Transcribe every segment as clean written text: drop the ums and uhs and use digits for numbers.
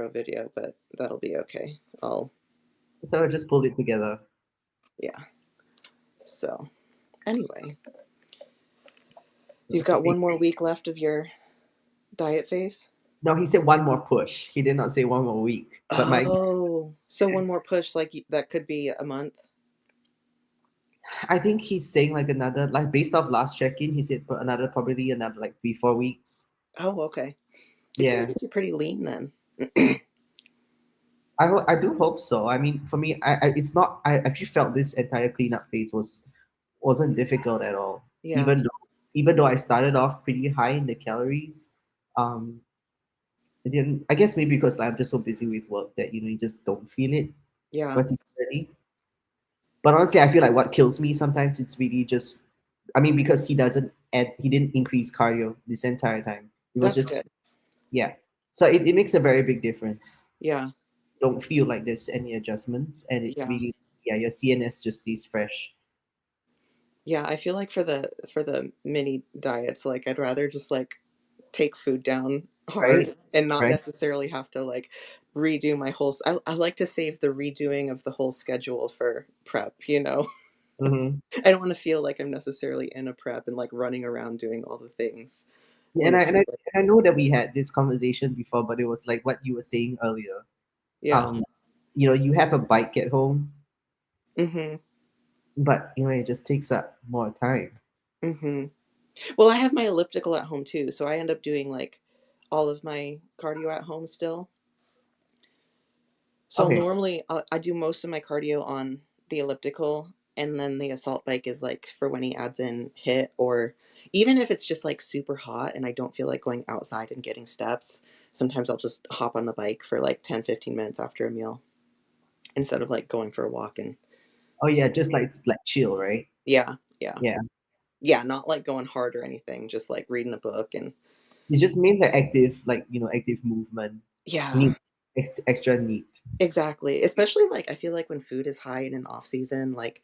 intro video, but that'll be okay. So I just pulled it together. Yeah. So, anyway, So you've it's a got big. one more week left of your diet phase. No, he said one more push. He did not say one more week. But my, Oh, so one more push, like that could be a month. I think he's saying like another, like based off last check-in, he said another probably another like 3 4 weeks. Oh, okay. It's gonna Yeah, get you pretty lean then. I do hope so. I mean, for me, it's not. I actually felt this entire cleanup phase wasn't difficult at all. Yeah, Even though I started off pretty high in the calories, um, I didn't. I guess maybe because I'm just so busy with work that you just don't feel it yeah, particularly. But honestly, I feel like what kills me sometimes it's really just. I mean, because he didn't increase cardio this entire time. It was that's just good. yeah. So it makes a very big difference. Yeah, Don't feel like there's any adjustments, and it's yeah, really yeah, your CNS just stays fresh, yeah. I feel like for the mini diets, like I'd rather just like take food down right? hard and not Right. necessarily have to like redo my whole. I like to save the redoing of the whole schedule for prep. Hmm. I don't want to feel like I'm necessarily in a prep and like running around doing all the things Yeah, into it. and I know that we had this conversation before, but it was like what you were saying earlier. Yeah. Um, you have a bike at home, Mm-hmm. but it just takes up more time. Mm-hmm. Well, I have my elliptical at home too, so I end up doing like all of my cardio at home still. So Okay. normally I do most of my cardio on the elliptical, and then the assault bike is like for when he adds in hit, or even if it's just like super hot and I don't feel like going outside and getting steps, sometimes I'll just hop on the bike for like 10-15 minutes after a meal instead of like going for a walk and Oh yeah, so just like chill, right? yeah, yeah. Yeah. Yeah, not like going hard or anything, just like reading a book and You just mean the active, like active movement. yeah, Neat, extra neat. exactly. Especially like I feel like when food is high in an off season, like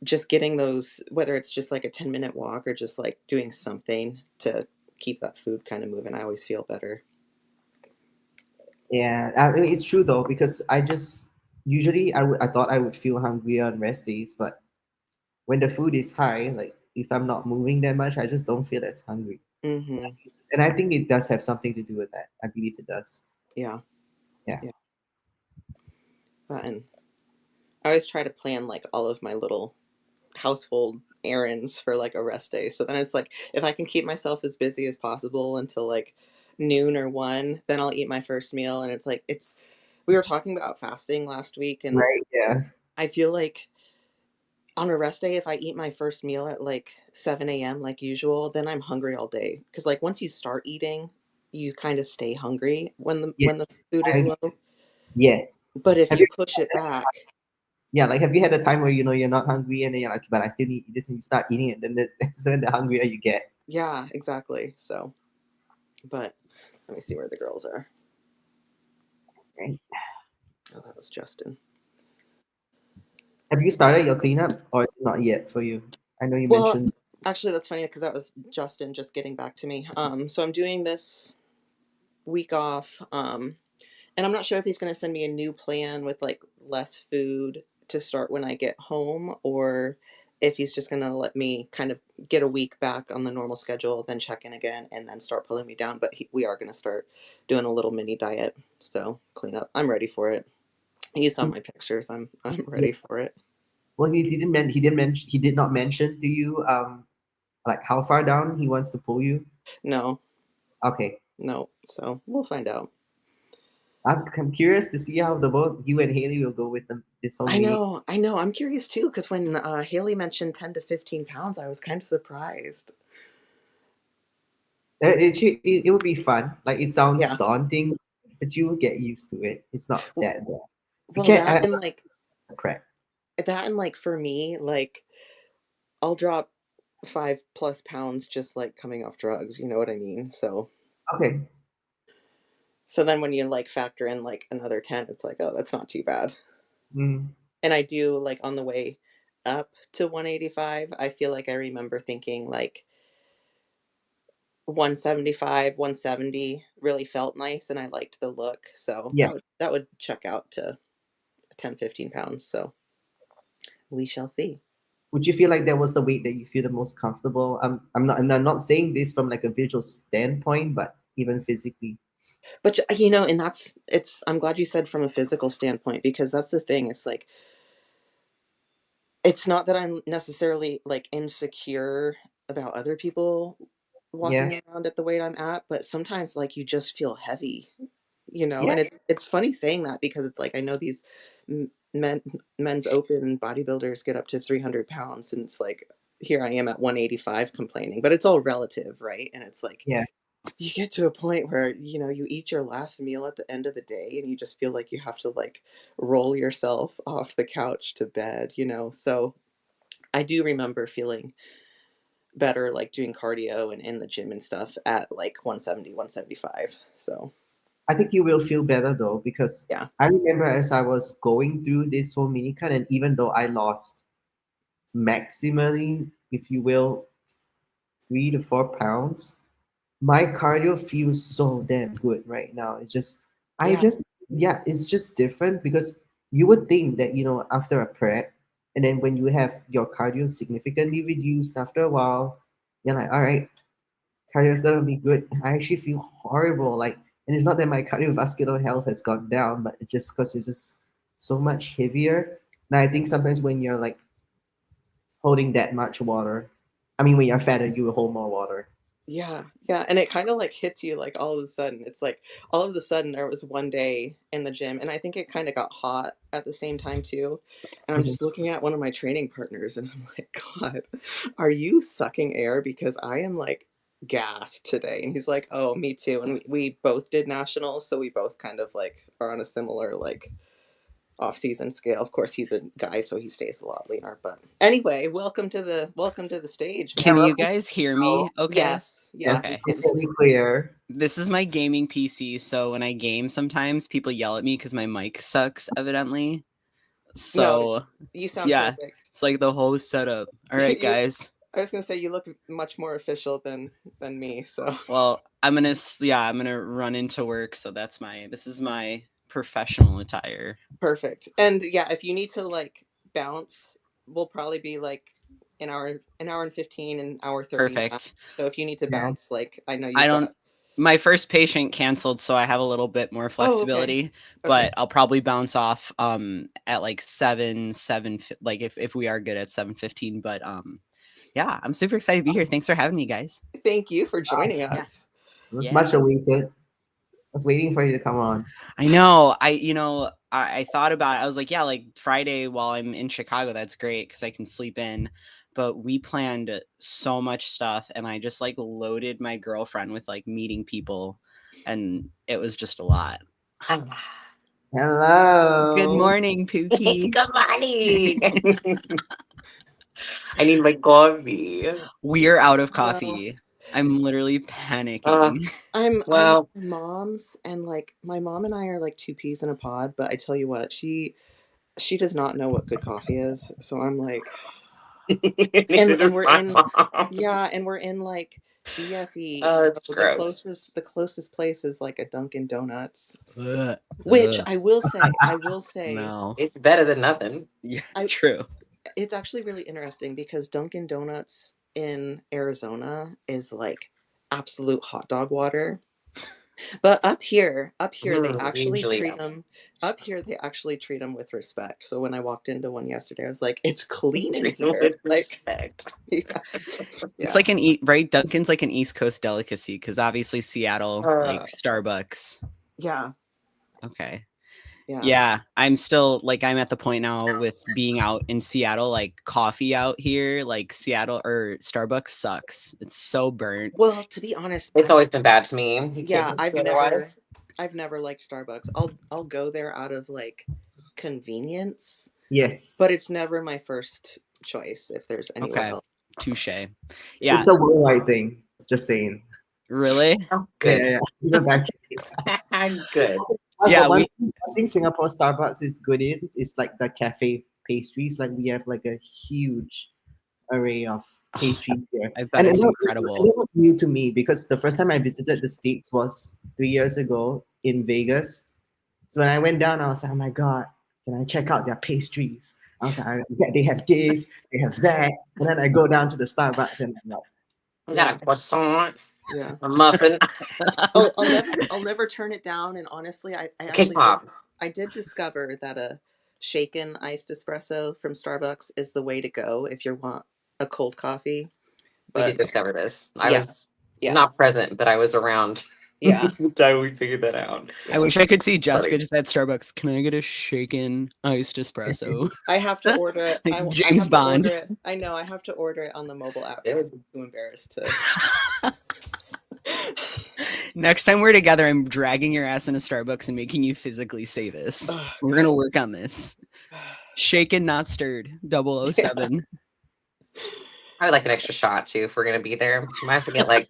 just getting those, whether it's just like a 10-minute walk or just like doing something to keep that food kind of moving, I always feel better. Yeah, I mean, it's true though because I just usually I thought I would feel hungry on rest days, but when the food is high, like if I'm not moving that much, I just don't feel as hungry. Mm-hmm. And I think it does have something to do with that. I believe it does. Yeah. Yeah. Yeah. And I always try to plan like all of my little household errands for like a rest day. So then it's like if I can keep myself as busy as possible until like noon or 1, then I'll eat my first meal. And it's like, we were talking about fasting last week, and Right. Yeah. I feel like on a rest day, if I eat my first meal at like 7 a.m., like usual, then I'm hungry all day. Because like once you start eating, you kind of stay hungry when the Yes. food is I, low. yes. But if Have you you? push it back, Yeah. Like, have you had a time where you're not hungry and then you're like, but I still need this, and you start eating it, then that's when the hungrier you get. yeah, exactly. So, but let me see where the girls are. Right. Oh, that was Justin. Have you started your cleanup or not yet for you? I know you Well, mentioned. actually, that's funny because that was Justin just getting back to me. So I'm doing this week off. And I'm not sure if he's going to send me a new plan with like less food to start when I get home, or if he's just going to let me kind of get a week back on the normal schedule, then check in again, and then start pulling me down. But we are going to start doing a little mini diet. So clean up. I'm ready for it. You saw my pictures. I'm Yeah. ready for it. Well, he did not mention to you like how far down he wants to pull you. No, Okay. no. So we'll find out. I'm curious to see how the both you and Haley will go with them this whole I mini. know, I know. I'm curious too because when Haley mentioned 10 to 15 pounds, I was kind of surprised. It would be fun. Like it sounds Yeah. daunting, but you will get used to it. It's not that bad. We Well, can't. that and like Crap. for me, like I'll drop 5+ pounds just like coming off drugs, you know what I mean? Okay. So then when you like factor in like another 10, it's like, oh, that's not too bad. Mm. And I do like on the way up to 185, I feel like I remember thinking like 175, 170 really felt nice and I liked the look. So Yeah. that would check out to 10, 15 pounds. So we shall see. Would you feel like that was the weight that you feel the most comfortable? I'm not saying this from like a visual standpoint, but even physically. But you know, and I'm glad you said from a physical standpoint, because that's the thing. It's like, it's not that I'm necessarily like insecure about other people Yeah. walking around at the weight I'm at, but sometimes like you just feel heavy, you know. Yeah. And it's funny saying that, because it's like I know these men's open bodybuilders get up to 300 pounds, and it's like here I am at 185 complaining, but it's all relative, right? And it's like Yeah. you get to a point where, you know, you eat your last meal at the end of the day and you just feel like you have to like roll yourself off the couch to bed, you know. So I do remember feeling better like doing cardio and in the gym and stuff at like 170, 175. So I think you will feel better though, because yeah. I remember as I was going through this whole mini cut, and even though I lost maximally, if you will, 3 to 4 pounds, my cardio feels so damn good right now. It's just, I Yeah. just, yeah, it's just different because you would think that, after a prep, and then when you have your cardio significantly reduced after a while, you're like, all right, cardio is gonna be good. I actually feel horrible. Like, and it's not that my cardiovascular health has gone down, but it's just because you're just so much heavier. And I think sometimes when you're like holding that much water, I mean, when you're fatter, you will hold more water. Yeah, yeah, and it kind of like hits you like all of a sudden. It's like all of a sudden there was one day in the gym, and I think it kind of got hot at the same time too. And I'm Mhm. just looking at one of my training partners, and I'm like, God, are you sucking air? Because I am like gassed today. And he's like, Oh, me too. And we both did nationals, so we both kind of like are on a similar like off-season scale. Of course, he's a guy, so he stays a lot leaner. But anyway, welcome to the stage, Yeah, Can Miss. you welcome. guys hear me okay? Yes, yes, Yes, we Okay. can. completely clear. This is my gaming PC, so when I game sometimes people yell at me because my mic sucks evidently. No, So you sound yeah, perfect. it's like the whole setup. All right, You, guys. I was gonna say you look much more official than me. So Well, I'm gonna run into work, so this is my professional attire. perfect. And yeah, if you need to like bounce, we'll probably be like an hour and 15, an hour 30 max. Perfect. So if you need to Yeah. bounce, like I know I you've don't got. My first patient canceled, so I have a little bit more Oh, okay, flexibility, okay. but I'll probably bounce off at like 7 like if we are good at 7:15, but yeah, I'm super excited to be here. Thanks for having me, guys. Thank you for joining Yeah. us. It was Yeah. much awaited. I was waiting for you to come on. I know. I thought about it. I was like, yeah, like Friday while I'm in Chicago, that's great because I can sleep in. But we planned so much stuff and I just like loaded my girlfriend with like meeting people and it was just a lot. Good Hello. morning, Pookie. Good morning. I need my coffee. We're out of Well, coffee. I'm literally Uh, panicking. I'm at well, my mom's, and like my mom and I are like two peas in a pod. But I tell you what, she does not know what good coffee is. So I'm like, neither and does we're my in, mom. yeah, and we're in like BFE. So It's gross. the closest place is like a Dunkin' Donuts, Ugh, which ugh. I will say, No. It's better than nothing. Yeah, I true. it's actually really interesting because Dunkin' Donuts in Arizona is like absolute hot dog water. But up here they actually Usually, treat yeah. them. Up here they actually treat them with respect. So when I walked into one yesterday, I was like, "It's clean in Treat them here." with Like, respect. yeah, It's yeah, like right? Dunkin's like an East Coast delicacy because obviously Seattle, like Uh, Starbucks. yeah, Okay. yeah. Yeah, I'm still like I'm at the point now with being out in Seattle, like coffee out here, like Seattle or Starbucks sucks. It's so burnt. Well, to be honest, it's always been bad to me. You can't yeah, convince me otherwise. I've never liked Starbucks. I'll go there out of like convenience, but Yes. it's never my first choice if there's anywhere Okay. else. Touche. Yeah, It's a worldwide thing. Just saying. really? Oh, Yeah, good. yeah, yeah. Even back. Good. Yeah, One, we one thing Singapore Starbucks is good in is like the cafe pastries. Like we have like a huge array of pastries here. I bet it's incredible. And it was new to me because the first time I visited the States was 3 years ago in Vegas. So when I went down, I was like, oh my God, can I check out their pastries? I was like, yeah, they have this, they have that. And then I go down to the Starbucks and I'm like, We got a croissant, Yeah. a muffin, I'll never turn it down. And honestly, I cake actually pops. I did discover that a shaken iced espresso from Starbucks is the way to go if you want a cold coffee. We did But discover this. I yeah, was yeah, not present, but I was around. yeah, The time we figured that out. I yeah. wish I could see Funny. Jessica just at Starbucks. Can I get a shaken iced espresso? I have to order it. Like I James have to Bond. order it. I know I have to order it on the mobile app. It was I'm too embarrassed to. Next time we're together, I'm dragging your ass into Starbucks and making you physically say this. Oh, We're gonna work on this. Shaken, not stirred. 007. I would like an extra shot too if we're gonna be there. Might have to get like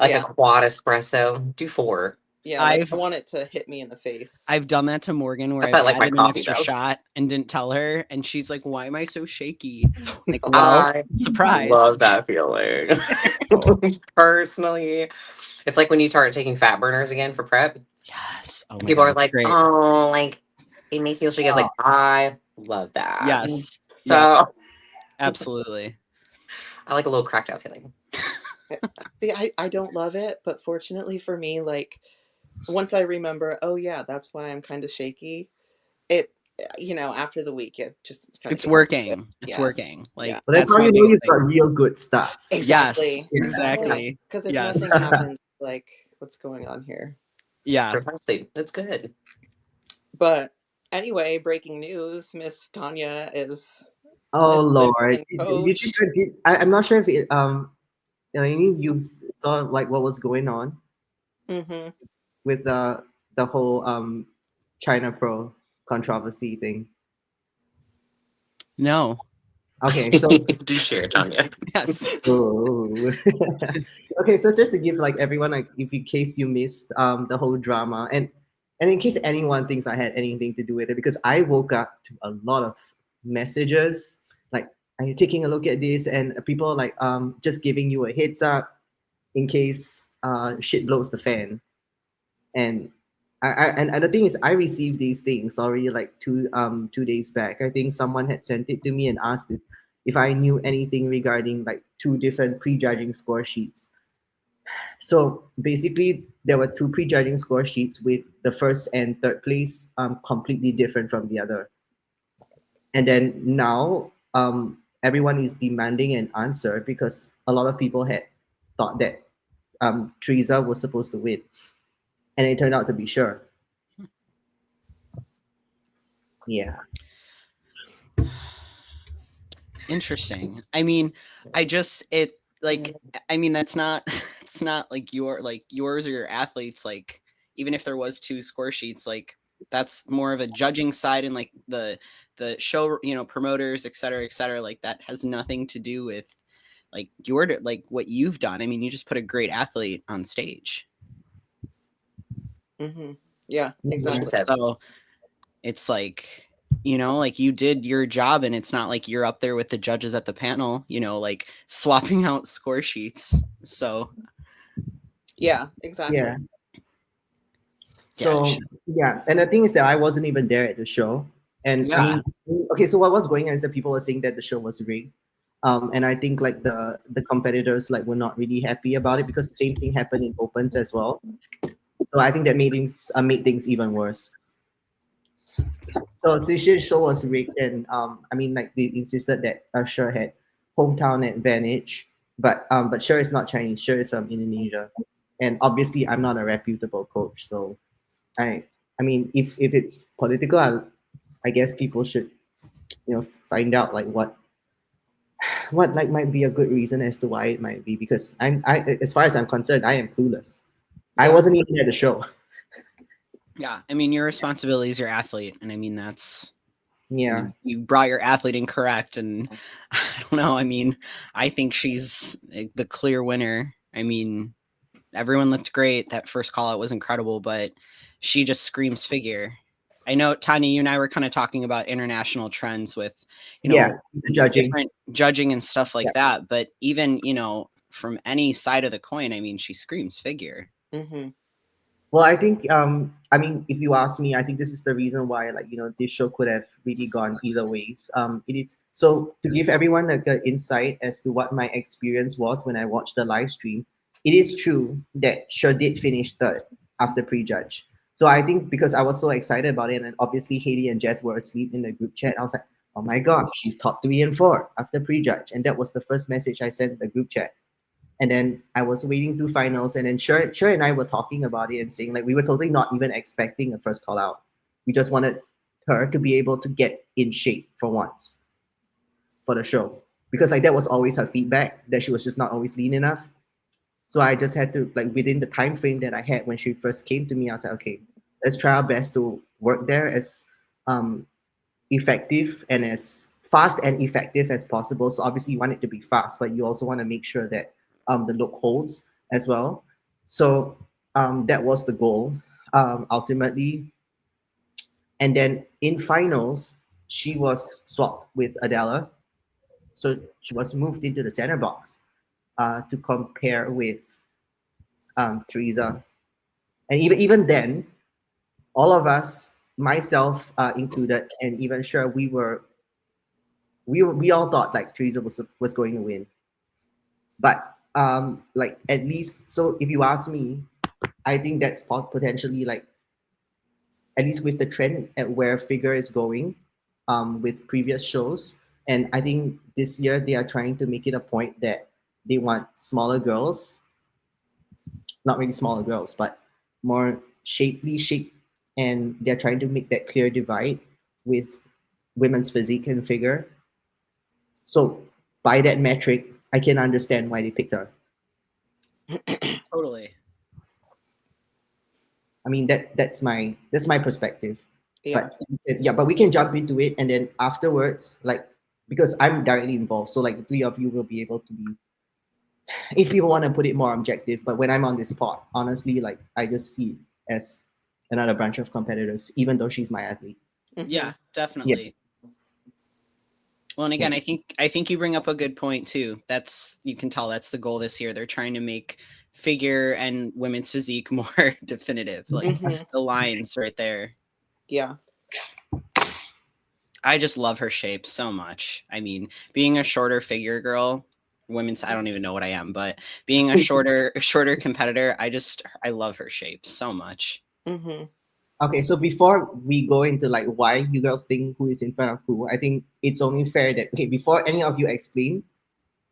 Yeah. a quad espresso. Do 4. Yeah, like I've- I want it to hit me in the face. I've done that to Morgan where That's why I I've like my added an coffee, extra though. shot and didn't tell her, and she's like, "Why am I so shaky?" Like, well, I surprise. love that feeling. Personally, it's like when you start taking fat burners again for prep. Yes. Oh my People God, are like, great. "Oh, like it makes me feel shaky." I was like, I love that. Yes. So Yeah, absolutely. I like a little cracked out feeling. See, I don't love it, but fortunately for me, like once I remember, oh yeah, that's why I'm kind of shaky. It, after the week, it just kind of It's working. It's Yeah. working. Like Yeah. well, that's how my you know biggest you've thing. got real good stuff. Exactly. Yes, exactly. Because if Yes. nothing happens, like what's going on here? Yeah. Precisely. That's good. But anyway, breaking news: Miss Tanya is Oh lift Lord, and coach. I'm not sure if you saw like what was going on Mm-hmm. with the whole China Pro controversy thing. No. Okay, so Do share, Tanya. Yes. oh. Okay, so just to give like everyone like if in case you missed the whole drama and in case anyone thinks I had anything to do with it because I woke up to a lot of messages like are you taking a look at this and people like just giving you a heads up in case shit blows the fan and and the thing is I received these things already like 2 days back. I think someone had sent it to me and asked if I knew anything regarding like 2 different prejudging score sheets. So basically there were 2 prejudging score sheets with the first and third place completely different from the other. And then now everyone is demanding an answer because a lot of people had thought that Teresa was supposed to win and it turned out to be sure. Yeah. Interesting. I mean, that's not it's not like yours or your athletes, like even if there was 2 score sheets, like that's more of a judging side and like the show, promoters, et cetera, like that has nothing to do with like like what you've done. I mean, you just put a great athlete on stage. Mm-hmm. Yeah, Mhm. exactly. So it's like, like you did your job and it's not like you're up there with the judges at the panel, like swapping out score sheets. So Yeah, exactly. Yeah. So yeah, and the thing is that I wasn't even there at the show. And I Yeah. mean, okay, so what was going on is that people were saying that the show was rigged. And I think like the competitors like were not really happy about it because the same thing happened in opens as well. So I think that made things even worse. So this show was rigged, and I mean like they insisted that Usher had hometown advantage, but Sher is not Chinese. Sher is from Indonesia, and obviously I'm not a reputable coach, so I I mean if it's political, I guess people should find out like what like might be a good reason as to why it might be because I as far as I'm concerned I am clueless. I Yeah. wasn't even at the show. Yeah. I mean, your responsibility is your athlete. And I mean, that's, Yeah. you brought your athlete in correct. And I don't know. I mean, I think she's the clear winner. I mean, everyone looked great. That first call out was incredible, but she just screams figure. I know, Tanya, you and I were kind of talking about international trends with, Yeah, judging. different judging and stuff like Yeah. that. But even, from any side of the coin, I mean, she screams figure. Mm-hmm. Well, I think I mean, if you ask me, I think this is the reason why, like, this show could have really gone either ways. It is so to give everyone like an insight as to what my experience was when I watched the live stream. It is true that Sher did finish third after prejudge. So I think because I was so excited about it, and obviously Haley and Jess were asleep in the group chat, I was like, oh my god, she's top 3 and 4 after prejudge, and that was the first message I sent in the group chat. And then I was waiting through finals, and then Sher and I were talking about it and saying like we were totally not even expecting a first call out. We just wanted her to be able to get in shape for once for the show, because like that was always her feedback, that she was just not always lean enough. So I just had to, like, within the time frame that I had when she first came to me, I was like, okay, let's try our best to work there as um, effective and as fast and effective as possible. So obviously you want it to be fast, but you also want to make sure that the look holds as well. So that was the goal ultimately. And then in finals, she was swapped with Adela. So she was moved into the center box to compare with Teresa. And even then, all of us, myself included, and even sure we all thought like Teresa was going to win. But like, at least, so if you ask me, I think that's potentially, like, at least with the trend at where figure is going with previous shows. And I think this year they are trying to make it a point that they want smaller girls, not really smaller girls, but more shapely shape, and they're trying to make that clear divide with women's physique and figure. So by that metric, I can understand why they picked her. Totally. I mean, that's my perspective. Yeah. But we can jump into it, and then afterwards, like, because I'm directly involved, so like the three of you will be able to be, if people want to put it more objective. But when I'm on this spot, honestly, like, I just see it as another bunch of competitors, even though she's my athlete. Mm-hmm. Yeah, definitely. Well, and again, I think you bring up a good point too. You can tell that's the goal this year. They're trying to make figure and women's physique more definitive, like Mm-hmm. the lines right there. Yeah. I just love her shape so much. I mean, being a shorter figure girl, I don't even know what I am, but being a shorter competitor, I love her shape so much. Mm-hmm. Okay, so before we go into like why you girls think who is in front of who, I think it's only fair that, okay, before any of you explain,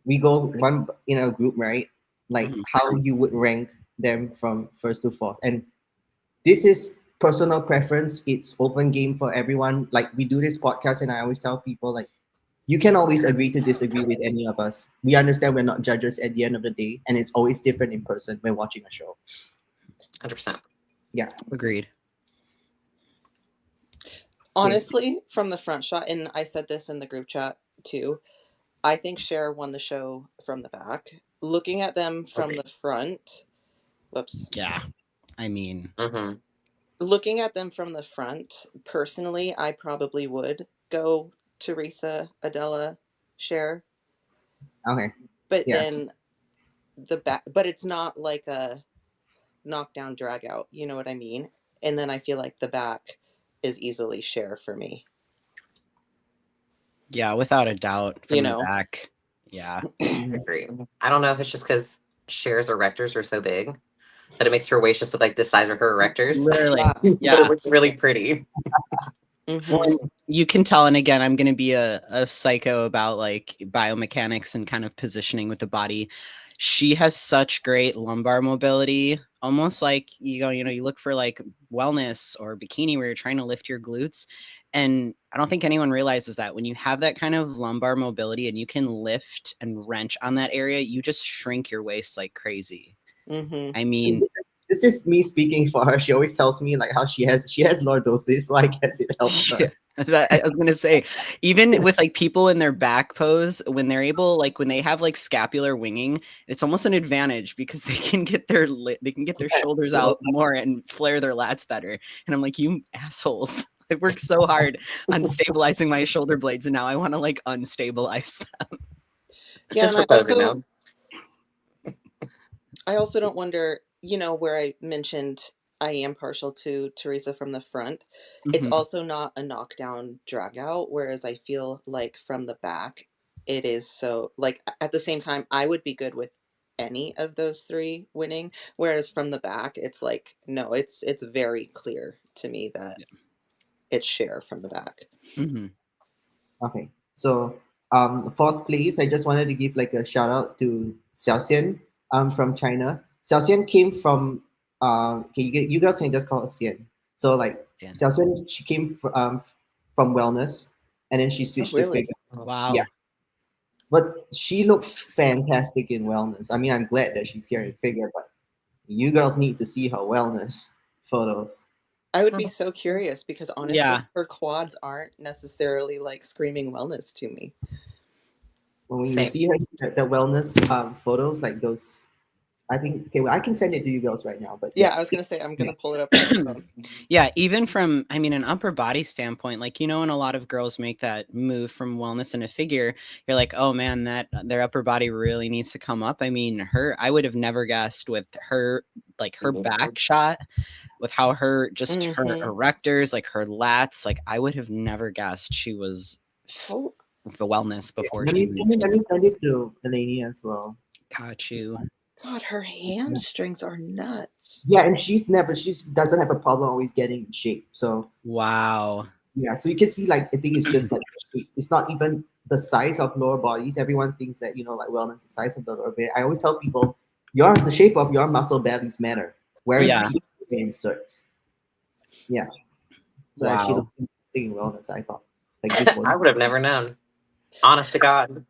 we go one in a group, right? Like how you would rank them from first to fourth. And this is personal preference. It's open game for everyone. Like, we do this podcast, and I always tell people, like, you can always agree to disagree with any of us. We understand we're not judges at the end of the day, and it's always different in person when watching a show. 100%. Yeah. Agreed. Honestly, from the front shot, and I said this in the group chat too, I think Cher won the show from the back. Looking at them from the front, whoops. Yeah, I mean, looking at them from the front, personally, I probably would go Teresa, Adela, Cher. Okay. But Yeah. then the back, but it's not like a knockdown drag out, you know what I mean? And then I feel like the back is easily Cher for me. Yeah, without a doubt. From You the know? back. Yeah. Agree. I don't know if it's just because Cher's erectors are so big that it makes her waist just look like the size of her erectors. Literally. Yeah. Yeah. But it looks really pretty. Mm-hmm. Well, you can tell, and again, I'm going to be a psycho about like biomechanics and kind of positioning with the body. She has such great lumbar mobility, almost like you look for like wellness or bikini where you're trying to lift your glutes. And I don't think anyone realizes that when you have that kind of lumbar mobility and you can lift and wrench on that area, you just shrink your waist like crazy. Mm-hmm. I mean, this is me speaking for her. She always tells me like how she has lordosis, so I guess it helps her. I was gonna say, even with like people in their back pose, when they're able, like when they have like scapular winging, it's almost an advantage because they can get their shoulders out more and flare their lats better. And I'm like, you assholes. I worked so hard on stabilizing my shoulder blades, and now I want to like unstabilize them. Yeah, Just and for posing now. I also don't wonder, where I mentioned I am partial to Teresa from the front. It's Mhm. also not a knockdown drag out, whereas I feel like from the back, it is so like at the same time, I would be good with any of those three winning. Whereas from the back, it's like, no, it's very clear to me that it's Cher from the back. Mhm. Okay, so fourth place, I just wanted to give like a shout out to Xiaoxian from China. Xiaoxian came from okay, you guys can just call her Xian. So like Yeah. Xiaoxian, she came from wellness, and then she Oh, switched to really? figure. Wow. Yeah, but she looked fantastic in wellness. I mean, I'm glad that she's here in figure, but you girls need to see her wellness photos. I would be so curious because honestly, Yeah. her quads aren't necessarily like screaming wellness to me. When you Same. see her the wellness photos, like those, I think okay, well, I can send it to you girls right now. But Yeah, yeah, I was gonna say I'm gonna pull it up on my phone. Yeah, even from, I mean, an upper body standpoint, like, when a lot of girls make that move from wellness into figure, you're like, oh man, that their upper body really needs to come up. I mean, I would have never guessed with her, like her back shot, with how her Mhm. erectors, like her lats, like I would have never guessed she was Oh, the wellness before let she me even send it, let me send it to Eleni as well. got you. God, her hamstrings are nuts. Yeah, and she doesn't have a problem always getting in shape. So Wow. yeah, so you can see like I think it's just like it's not even the size of lower bodies. Everyone thinks that like wellness the size of the lower body. I always tell people the shape of your muscle bellies matter. Wearing Yeah. peaks inserts. Yeah. So actually Wow. looking interesting in wellness, I thought like this was I would have never known. Honest to God.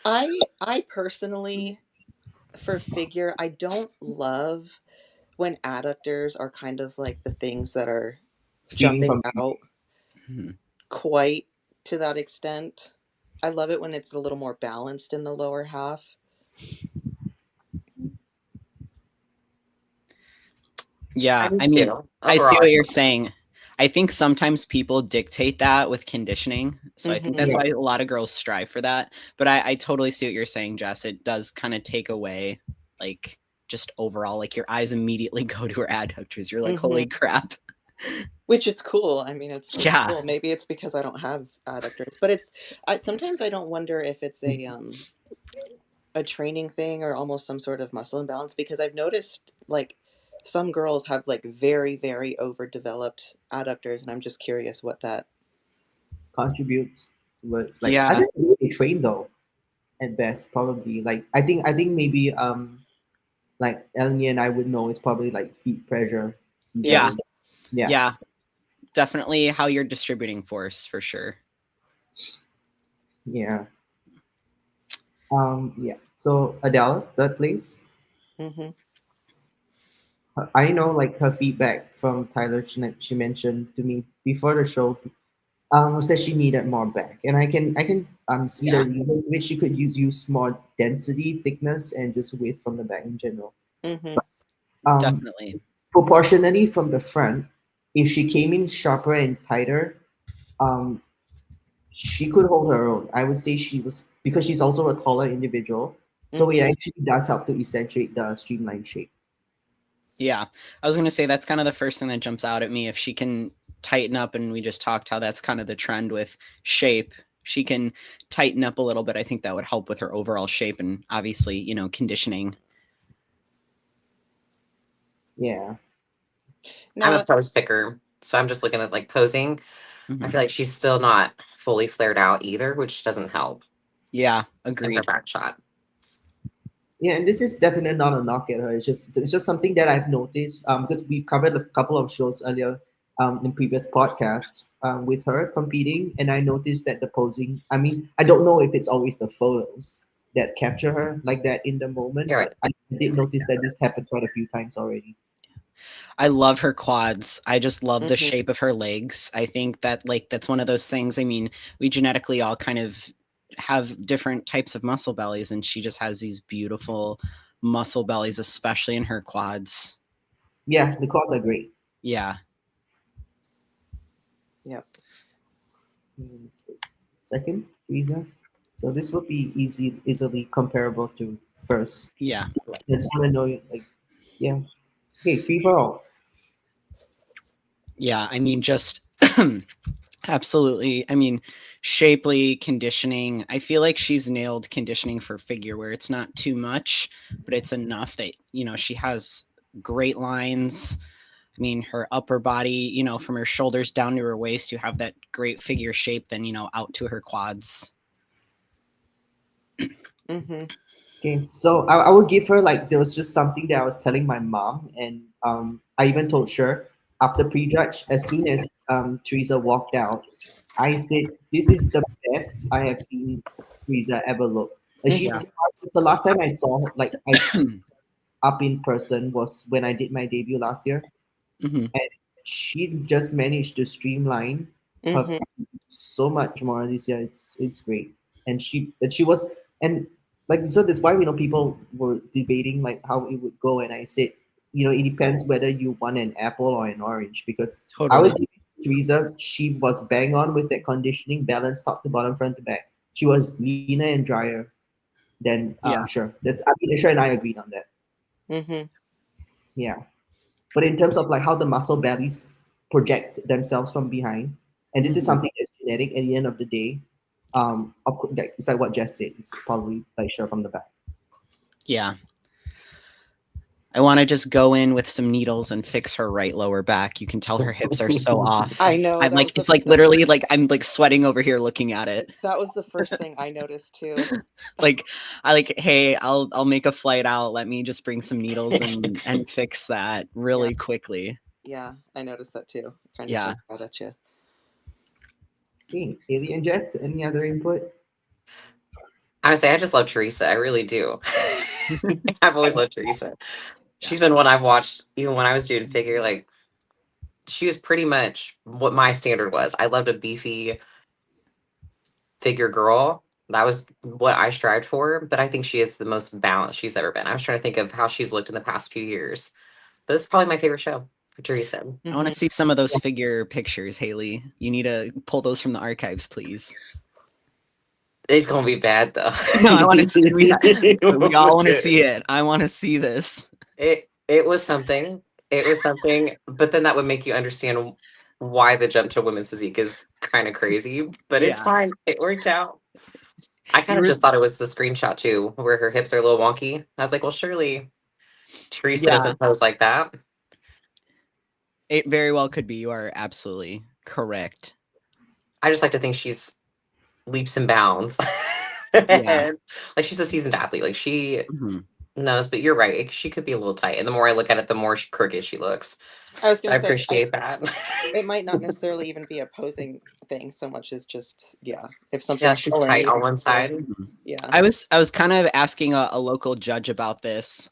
I personally, for figure, I don't love when adductors are kind of like the things that are streaming jumping from. out Mhm. quite to that extent. I love it when it's a little more balanced in the lower half. Yeah, I do I mean, too. I see Overall, what you're saying. I think sometimes people dictate that with conditioning. So I think Mhm. that's Yeah. why a lot of girls strive for that. But I totally see what you're saying, Jess. It does kind of take away, like, just overall, like, your eyes immediately go to her adductors. You're like, holy Mhm. crap. Which it's cool. I mean, it's Yeah. cool. Maybe it's because I don't have adductors, but sometimes I don't wonder if it's a training thing or almost some sort of muscle imbalance because I've noticed like some girls have like very, very overdeveloped adductors, and I'm just curious what that. Contributes towards like I Yeah. guess they train though at best probably like I think maybe like Eleni and I would know is probably like feet pressure Yeah. usually. Yeah. Yeah. Definitely how you're distributing force for sure. Yeah. Yeah. So Adele, third place. Hmm. I know like her feedback from Tyler. She mentioned to me before the show. Was that she needed more back, and I can see the Yeah. reason which she could use more density, thickness, and just width from the back in general. Hmm. Um, Definitely. proportionally from the front, if she came in sharper and tighter, um, she could hold her own. I would say she was because she's also a taller individual, so it Hmm. actually does help to accentuate the streamline shape. Yeah. I was going to say that's kind of the first thing that jumps out at me. If she can tighten up, and we just talked how that's kind of the trend with shape, she can tighten up a little bit. I think that would help with her overall shape and obviously, conditioning. Yeah, I'm a Now, pose picker, so I'm just looking at like posing. I Mhm. feel like she's still not fully flared out either, which doesn't help Yeah. in her Agreed. back shot. yeah, and this is definitely not a knock at her. It's just something that I've noticed because we've covered a couple of shows earlier in previous podcasts with her competing, and I noticed that the posing. I mean, I don't know if it's always the photos that capture her like that in the moment, You're right. but I did notice that this happened quite a few times already. I love her quads. I just love the hmm shape of her legs. I think that like that's one of those things. I mean, we genetically all kind of have different types of muscle bellies, and she just has these beautiful muscle bellies, especially in her quads. Yeah, the quads are great. Yeah. Mm, second, Teresa. So this would be easily comparable to first. Yeah. I just want to know, like, yeah. Okay, free for all. Yeah. I mean, just absolutely. I mean, shapely conditioning. I feel like she's nailed conditioning for figure where it's not too much, but it's enough that, she has great lines. I mean, her upper body, from her shoulders down to her waist, you have that great figure shape, then, out to her quads. Mm-hmm. Okay, so I would give her like there was just something that I was telling my mom, and I even told her after prejudge as soon as Teresa walked out, I said, "This is the best I have seen Teresa ever look." And Yeah. she's the last time I saw her, like I up in person was when I did my debut last year, Mm-hmm. and she just managed to streamline her Mm-hmm. so much more this year. It's great, and she was and like so that's why people were debating like how it would go, and I said it depends whether you want an apple or an orange because I would Totally. give it to Teresa. She was bang on with that conditioning balance top to bottom front to back. She was leaner and drier than Yeah. sure. This I mean sure and I agreed on that. Mm-hmm. Yeah. But in terms of like how the muscle bellies project themselves from behind, and this is Mhm. something that's genetic at the end of the day. Of course, like, it's like what Jess said. It's probably like sure from the back. Yeah. I want to just go in with some needles and fix her right lower back. You can tell her hips are so off. I know I'm that like, was it's like literally like I'm like sweating over here looking at it. that was the first thing I noticed too. Like I like, hey, I'll make a flight out. Let me just bring some needles and fix that Yeah, really quickly. yeah, I noticed that too. Kind of Yeah. jumped out at you. Okay, Haley and Jess, any other input? Honestly, I just love Teresa. I really do. I've always loved Teresa. Yeah. She's been one I've watched even when I was doing figure. Like she was pretty much what my standard was. I loved a beefy figure girl. That was what I strived for. But I think she is the most balanced she's ever been. I was trying to think of how she's looked in the past few years. But this is probably my favorite show for Teresa. I want Mm-hmm. to see some of those figure pictures, Haley. You need to pull those from the archives, please. It's gonna be bad though. No, I want to see It we won't be all want to good. see it. I want to see this. It was something. It was something, but then that would make you understand why the jump to women's physique is kind of crazy. But it's Yeah. fine. It worked out. I kind You of were just thought it was the screenshot too, where her hips are a little wonky. I was like, well, surely Teresa yeah, doesn't pose like that. it very well could be. You are absolutely correct. I just like to think she's leaps and bounds. Yeah. And, like she's a seasoned athlete. Like she Mhm. knows, but you're right. She could be a little tight. And the more I look at it, the more crooked she looks. I was I gonna say appreciate that. it might not necessarily even be a posing thing so much as just if Yeah, something's she's pulling tight you. on one So side. Mhm. yeah. I was kind of asking a local judge about this,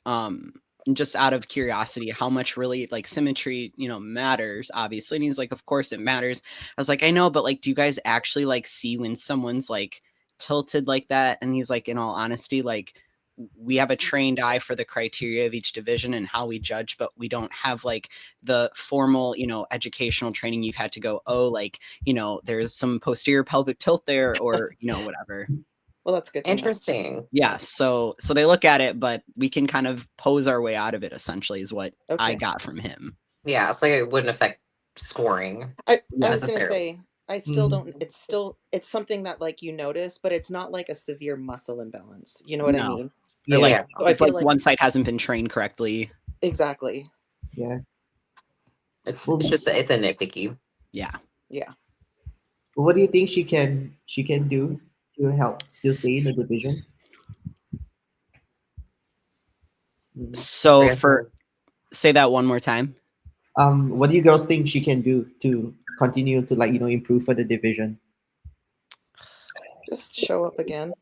just out of curiosity, how much really like symmetry, matters, obviously. And he's like, of course it matters. I was like, I know, but like, do you guys actually like see when someone's like tilted like that? And he's like, in all honesty, like we have a trained eye for the criteria of each division and how we judge, but we don't have like the formal, educational training you've had to go, oh, like, there's some posterior pelvic tilt there or, whatever. Well, that's good to know. Interesting. Yeah, so they look at it, but we can kind of pose our way out of it, essentially, is what I Okay. got from him. Yeah, so it wouldn't affect scoring I Yeah. was gonna necessarily. say I still Mhm. don't. It's something that like you notice, but it's not like a severe muscle imbalance. You know what I No. mean? Or Yeah, like Yeah. So I if feel like like one side hasn't been trained correctly. exactly. yeah. It's just it's a nitpicky. Yeah. Yeah. What do you think she can do to help still stay in the division? Mhm. So for say that one more time. What do you girls think she can do to continue to like improve for the division? Just show up again.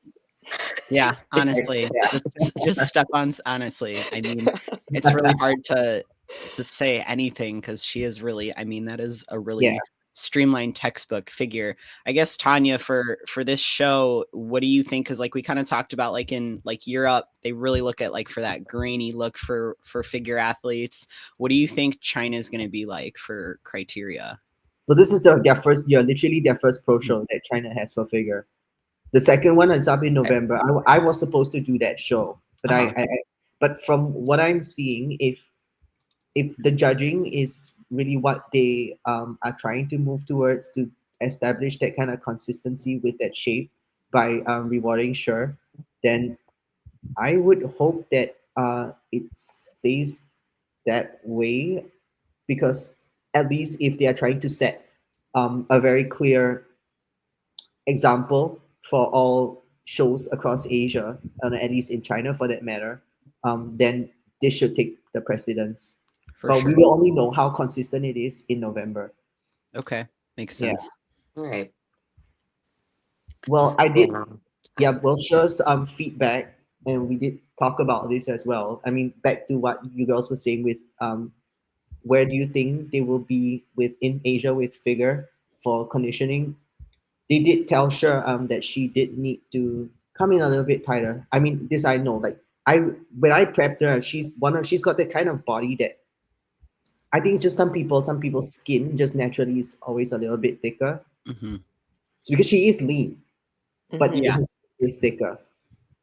Yeah, honestly. Yeah. Just Stefan's honestly. I mean, it's really hard to say anything because she is really, I mean, that is a Yeah. really streamlined textbook figure. I guess Tanya, for this show, what do you think? Because like we kind of talked about like in like Europe, they really look at like for that grainy look for figure athletes. What do you think China is going to be like for criteria? Well, this is their first year, literally their first pro show that China has for figure. The second one is up in November. I was supposed to do that show, but Uh-huh. but from what I'm seeing, if the judging is really what they are trying to move towards to establish that kind of consistency with that shape by rewarding sure, then I would hope that it stays that way, because at least if they are trying to set a very clear example for all shows across Asia, and at least in China for that matter, then this should take the precedence. For But we sure. will only know how consistent it is in November. Okay. Makes Yeah. sense. All right. Well, I did. Yeah. Yeah. Well, share some feedback, and we did talk about this as well. I mean, back to what you girls were saying with where do you think they will be within Asia with figure for conditioning? They did tell Sher that she did need to come in a little bit tighter. I mean, this I know. Like I when I prepped her, she's got that kind of body that I think it's just some people's skin just naturally is always a little bit thicker. Hmm. So because she is lean, but Mhm. Yeah. her skin is thicker.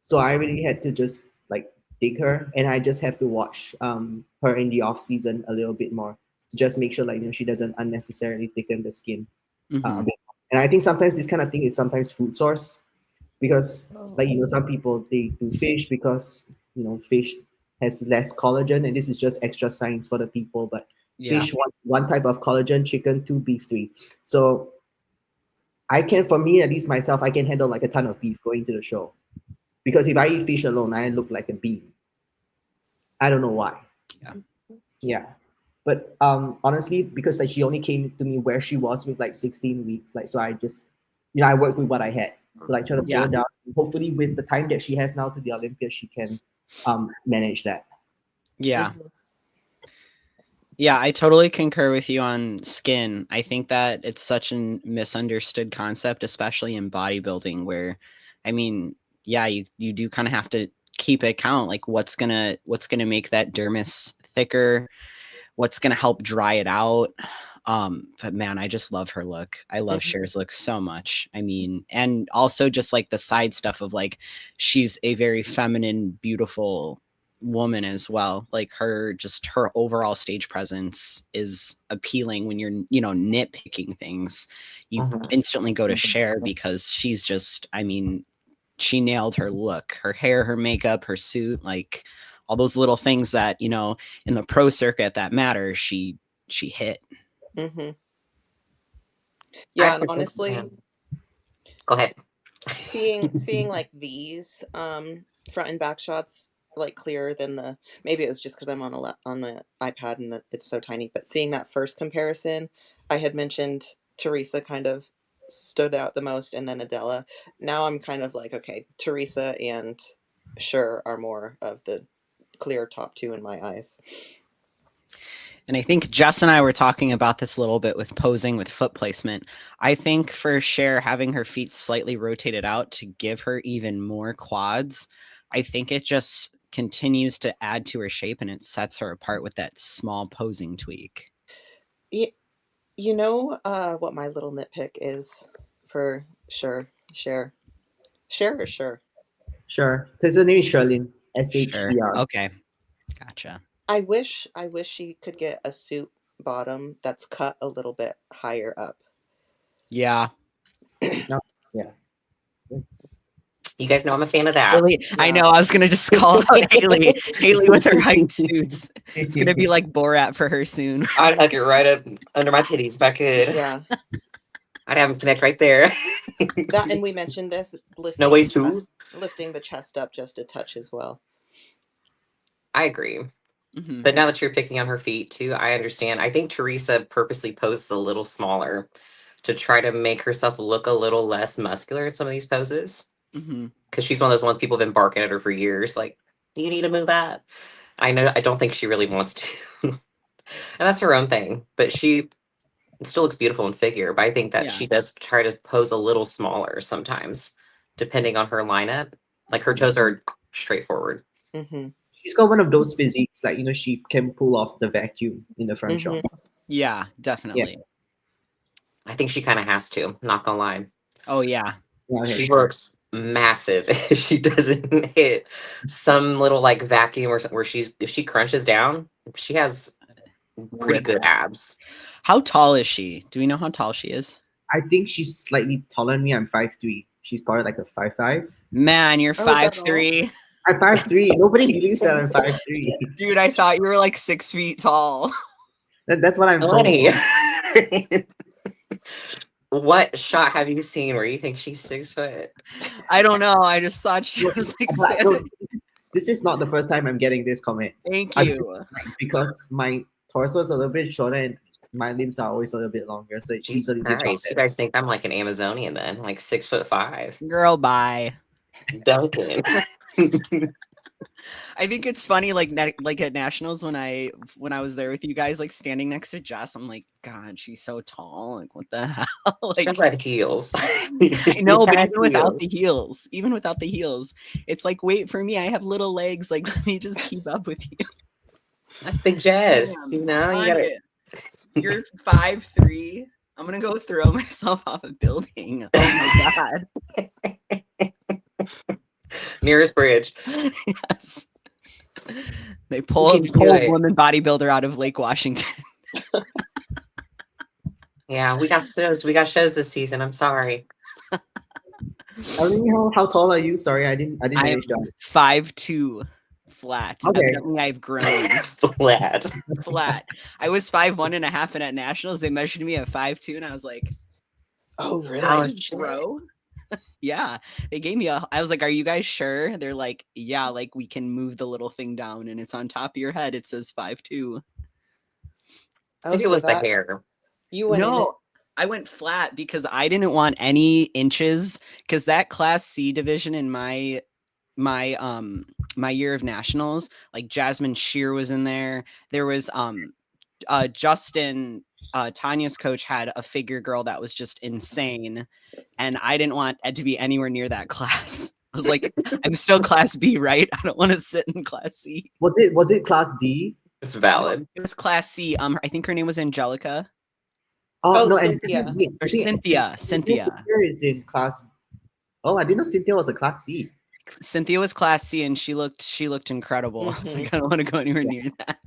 So I really had to just like dig her, and I just have to watch her in the off season a little bit more to just make sure like she doesn't unnecessarily thicken the skin a Hmm. bit. And I think sometimes this kind of thing is sometimes food source, because like some people they do fish because fish has less collagen, and this is just extra science for the people. But Yeah. fish one type of collagen, chicken two, beef three. So I can, for me at least myself, I can handle like a ton of beef going to the show, because if I eat fish alone, I look like a bean. I don't know why. Yeah. Yeah. But honestly, because like she only came to me where she was with like 16 weeks, like so I just I worked with what I had to like try to pull Yeah. her down. Hopefully with the time that she has now to the Olympics, she can manage that. Yeah. Mhm. Yeah, I totally concur with you on skin. I think that it's such a misunderstood concept, especially in bodybuilding, where, I mean, yeah, you do kind of have to keep it count, like what's gonna make that dermis thicker, what's gonna help dry it out. But man, I just love her look. I love Mhm. Cher's look so much. I mean, and also just like the side stuff of like she's a very feminine, beautiful woman as well. Like her overall stage presence is appealing when you're, nitpicking things. You Mhm. instantly go to Cher because she's just, I mean, she nailed her look, her hair, her makeup, her suit, like all those little things that, in the pro circuit that matter, she hit. Mhm. I Yeah, and actually think honestly, go ahead. seeing like these front and back shots like clearer than the, maybe it was just because I'm on on my iPad and it's so tiny, but seeing that first comparison, I had mentioned Teresa kind of stood out the most, and then Adela. Now I'm kind of like, okay, Teresa and Sure are more of the clear top two in my eyes. And I think Jess and I were talking about this a little bit with posing with foot placement. I think for Cher having her feet slightly rotated out to give her even more quads, I think it just continues to add to her shape and it sets her apart with that small posing tweak. You know what my little nitpick is for Sure, Share or Sure? Sure. Because her name is Sherlyn. Sure. SHER. Okay. Gotcha. I wish she could get a suit bottom that's cut a little bit higher up. Yeah. No. Yeah. You guys know I'm a fan of that. Haley, I Yeah. know. I was gonna just call out Haley. Haley with her height suits. It's gonna be like Borat for her soon. I'd hug it right up under my titties if I could. Yeah. I'd have them connect right there. That, and we mentioned this, No ways too. lifting the chest up just a touch as well. I agree. Mhm. But now that you're picking on her feet too, I understand. I think Teresa purposely poses a little smaller to try to make herself look a little less muscular in some of these poses. Mhm. Because she's one of those ones people have been barking at her for years, like, you need to move up. I know, I don't think she really wants to. And that's her own thing. But she still looks beautiful in figure. But I think that Yeah. she does try to pose a little smaller sometimes, depending on her lineup. Like her toes are straightforward. Mm-hmm. She's got one of those physiques, like she can pull off the vacuum in the front shot. Mm-hmm. Yeah, Yeah. definitely. I think she kind of has to. Not gonna lie. Oh yeah. Yeah, okay. She works massive. If she doesn't hit some little like vacuum or something where if she crunches down, she has pretty Rip. good abs. How tall is she? Do we know how tall she is? I think she's slightly taller than me. I'm 5'3". She's probably like a 5'5". Man, you're Oh, is that 5'3". I'm 5'3". Nobody believes that I'm 5'3". Dude, I thought you were like 6 feet tall. That's what I'm told. Honey. What shot have you seen where you think she's 6 foot? I don't know. I just thought she No, was like but no, this is not the first time I'm getting this comment. Thank I'm you. just, because my torso is a little bit shorter and my limbs are always a little bit longer, so it Jesus easily gets Christ. You guys think I'm like an Amazonian then? Like 6'5". Girl, bye. Duncan. I think it's funny, like like at nationals when I was there with you guys, like standing next to Jess, I'm like, God, she's so tall. Like, what the hell? She Like, has red heels. I know, but Red even without the heels, it's like, wait for me. I have little legs. Like, let me just keep up with you. That's Big Jess. Damn, You know, you Tanya, gotta. you're 5'3". I'm gonna go throw myself off a building. Oh my God. Nearest bridge. Yes. They You pull can do a it. woman bodybuilder out of Lake Washington. Yeah, we got shows. We got shows this season. I'm sorry. How tall are you? Sorry, I didn't I'm manage that. 5'2", flat. Okay. Evidently, I've grown Flat. flat. I was 5'1.5", and at nationals they measured me at 5'2", and I was like, Oh, Oh, really? shit. bro. Yeah, they gave me I was like, are you guys sure? They're like, yeah, like we can move the little thing down and it's on top of your head. It says 5'2". Oh, Maybe it so was the that hair. you went in it. No, I went flat because I didn't want any inches, because that Class C division in my my year of nationals, like Jasmine Shear was in there. There was Justin, Tanya's coach, had a figure girl that was just insane, and I didn't want Ed to be anywhere near that class. I was like, I'm still Class B, right? I don't want to sit in Class C. Was it Class D? It's No, valid. it was Class C. I think her name was Angelica Oh, Oh, no, Cynthia. and or Cynthia. Cynthia. is in Class. Oh, I didn't know Cynthia was a Class C. Cynthia was Class C, and she looked incredible. I was like, I don't want to go anywhere near that.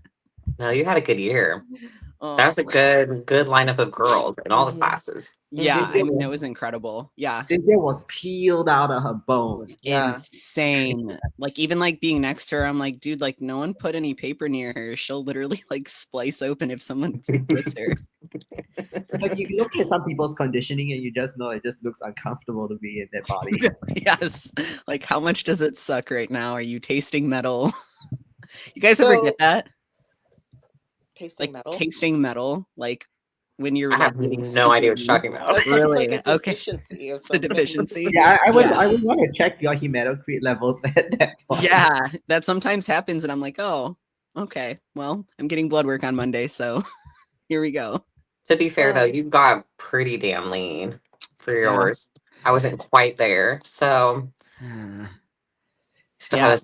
No, you had a good year. Oh, That was a good lineup of girls in all the classes. yeah. Cynthia I mean, was- it was incredible. Yeah. Cynthia was peeled out of her It bones. was Yeah. insane. Like, even like being next to her, I'm like, dude, like no one put any paper near her. She'll literally like splice open if someone puts her. It's like you look at some people's conditioning and you just know it just looks uncomfortable to be in that body. Yes. Like, how much does it suck right now? Are you tasting metal? You guys ever So, get that? tasting Like metal. tasting metal, like when you're I like have getting no super idea what you're weak? talking about. That sounds like Really? a Okay. deficiency of It's a something. deficiency. Yeah, I would Yeah. want to check your hematocrit levels at that point. Yeah, that sometimes happens, and I'm like, oh, okay. Well, I'm getting blood work on Monday, so here we go. To be fair though, Well, you got pretty damn lean for Yeah. yours. I wasn't quite there, so still Yeah.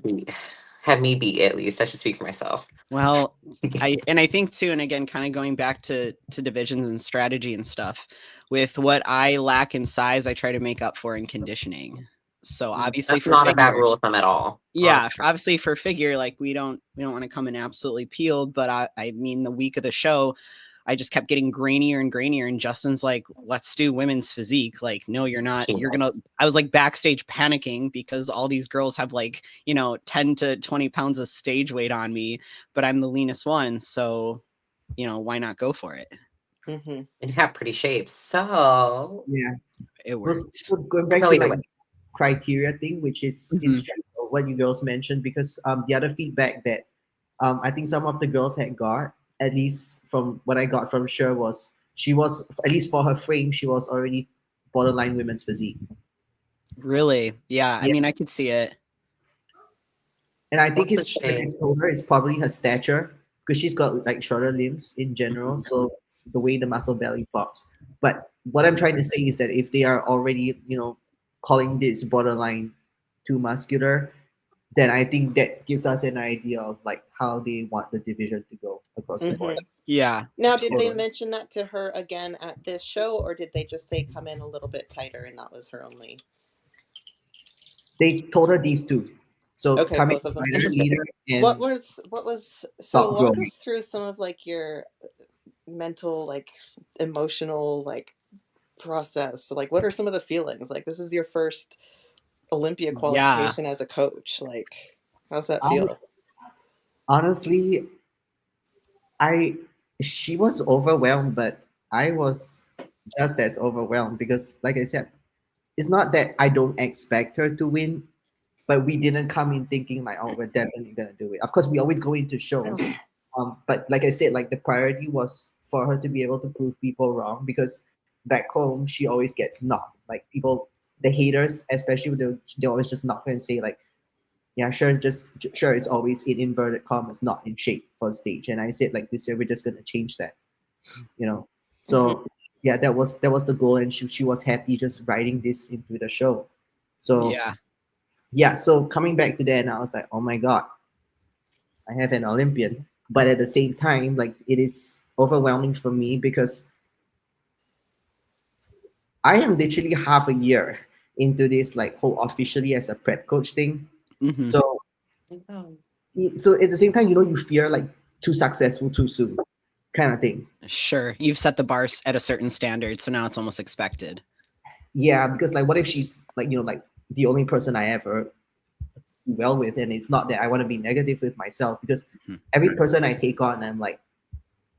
had me beat at least. I should speak for myself. Well, I think too, and again, kind of going back to divisions and strategy and stuff. With what I lack in size, I try to make up for in conditioning. So obviously That's for not a bad figure, rule of thumb at all. yeah, Honestly. obviously for figure, like we don't want to come in absolutely peeled, but I mean the week of the show, I just kept getting grainier and grainier, and Justin's like, let's do women's physique. Like, no, you're not. You're gonna. Genius. I was like backstage panicking because all these girls have like 10 to 20 pounds of stage weight on me, but I'm the leanest one, so why not go for it? mm-hmm. And you have pretty shapes, so Yeah. It So, worked. so going I back go to either like way. criteria thing, which is Mhm. what you girls mentioned, because the other feedback that I think some of the girls had got, at least from what I got from Sher, was she was, at least for her frame, she was already borderline women's physique. Really? Yeah. I Yeah. mean, I could see it. And I think What's a it's shame? told her is probably her stature, because she's got like shorter limbs in general. So the way the muscle belly pops. But what I'm trying to say is that if they are already, calling this borderline too muscular, then I think that gives us an idea of like how they want the division to go across the board. Hmm. Yeah. Now, did they Totally. mention that to her again at this show, or did they just say come in a little bit tighter and that was her only? They told her these two. So Okay, coming both of them. fighter Interesting. leader What and was so top walk growing. us through some of like your mental, like emotional, like process. Like, what are some of the feelings? Like, this is your first Olympia Yeah. qualification as a coach. Like, how's that Hon- feel? Honestly, I she was overwhelmed, but I was just as overwhelmed because, like I said, it's not that I don't expect her to win, but we didn't come in thinking like, oh, we're definitely gonna do it. Of course, we always go into shows, but like I said, like the priority was for her to be able to prove people wrong because back home she always gets knocked. Like people, the haters, especially, they always just knock her and say like, yeah, sure, sure, it's always in inverted commas, not in shape for stage. And I said like this year we're just gonna change that, you know. Hmm. So yeah, that was the goal, and she was happy just writing this into the show. So Yeah. yeah, so coming back to that, and I was like, oh my god, I have an Olympian. But at the same time, like it is overwhelming for me because I am literally half a year into this like whole officially as a prep coach thing. Hmm. So so at the same time, you fear like too successful too soon, kind of thing. Sure. You've set the bar at a certain standard, so now it's almost expected. Yeah, because like what if she's like, like the only person I ever do well with, and it's not that I want to be negative with myself because Mhm. every person I take on, I'm like,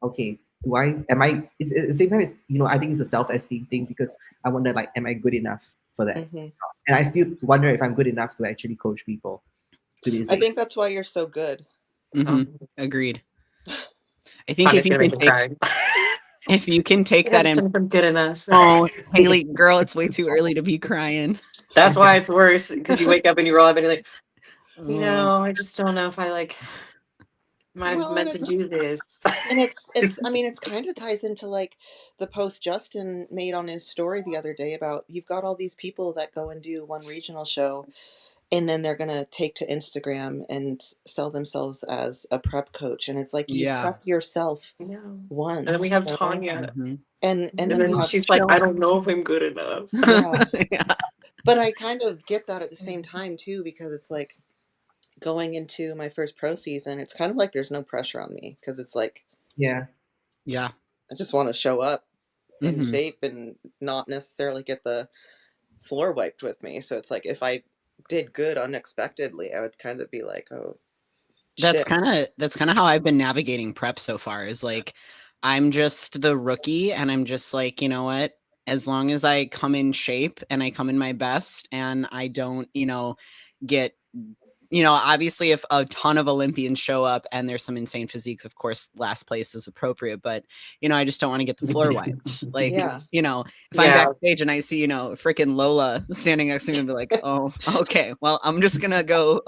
okay, do I am I it's at the same time, it's I think it's a self-esteem thing because I wonder like, am I good enough for that? Hmm. And I still wonder if I'm good enough to actually coach people to this I day. think that's why you're so good. Hmm. Oh, Agreed. I think Tanya's gonna make me cry. if you can take She's like, I that just in. don't think I'm good enough. Oh, Haley, girl, it's way too early to be crying. That's why it's worse because you wake up and you roll up and you're like, Oh, I just don't know if am I Well, meant to do this? it's I mean, it's kind of ties into like the post Justin made on his story the other day about you've got all these people that go and do one regional show and then they're going to take to Instagram and sell themselves as a prep coach, and it's like you yeah. prep yourself I know. And then we once, have you know? Tanya. Hmm. And And then we then have, she's like, I don't know if I'm good enough. yeah. Yeah. But I kind of get that at the same time too, because it's like going into my first pro season, it's kind of like there's no pressure on me because it's like Yeah, Yeah. I just want to show up in Hmm. shape and not necessarily get the floor wiped with me. So it's like if I did good unexpectedly, I would kind of be like, oh That's shit. kind of how I've been navigating prep so far. Is like I'm just the rookie, and I'm just like, you know what? As long as I come in shape and I come in my best, and I don't, get obviously if a ton of Olympians show up and there's some insane physiques, of course, last place is appropriate. But, I just don't want to get the floor wiped. Like, Yeah. if I'm Yeah. backstage and I see, freaking Lola standing next to me and be like, oh, okay, well, I'm just gonna go,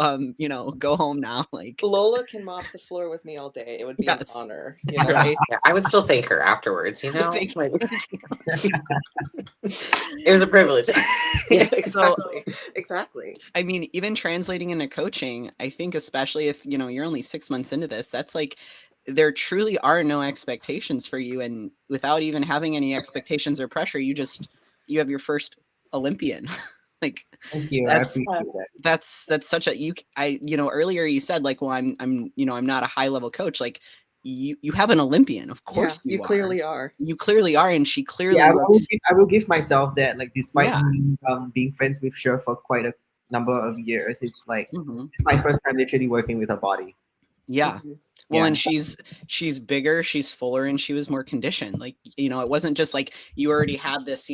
go home now. Like, Lola can mop the floor with me all day. It would be an yes, honor, right. Yeah, I would still thank her afterwards, Thank Like, you. it was a privilege. Yeah, So, exactly. Exactly. I mean, even translating into coaching, I think especially if, you're only 6 months into this, that's like there truly are no expectations for you. And without even having any expectations or pressure, you have your first Olympian. Like thank you. I that's appreciate that. that's such a earlier you said like, well, I'm not a high level coach. Like you have an Olympian, of Yeah, course you you are. clearly are. You clearly are, and she Yeah, clearly looks. I will give myself that. Like, despite Yeah. me being friends with Cher for quite a number of years, it's like Mhm. it's my first time literally working with her body. Yeah. Mhm. Well, Yeah, and she's bigger, she's fuller, and she was more conditioned. Like, it wasn't just like you already had this,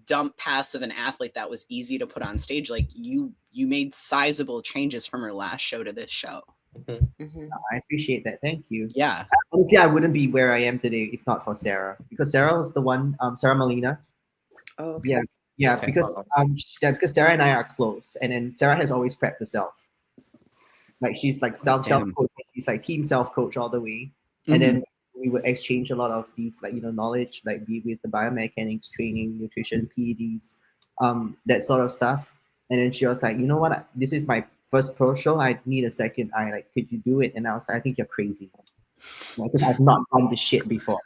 dump pass of an athlete that was easy to put on stage. Like you made sizable changes from her last show to this show. Mhm. I appreciate that. Thank you. Yeah. Honestly, I wouldn't be where I am today if not for Sarah, because Sarah was the one. Sarah Molina. Oh, Yeah, okay. yeah, Okay. because Sarah and I are close, and then Sarah has always prepped herself. Like she's like self Damn. coach. She's like team self coach all the way, and Mhm. then we would exchange a lot of these like knowledge, like be with the biomechanics, training, nutrition, PEDs, that sort of stuff. And then she was like, you know what? This is my first pro show, I need a second eye. Like, could you do it? And I was like, I think you're crazy. Because I've not done this shit before.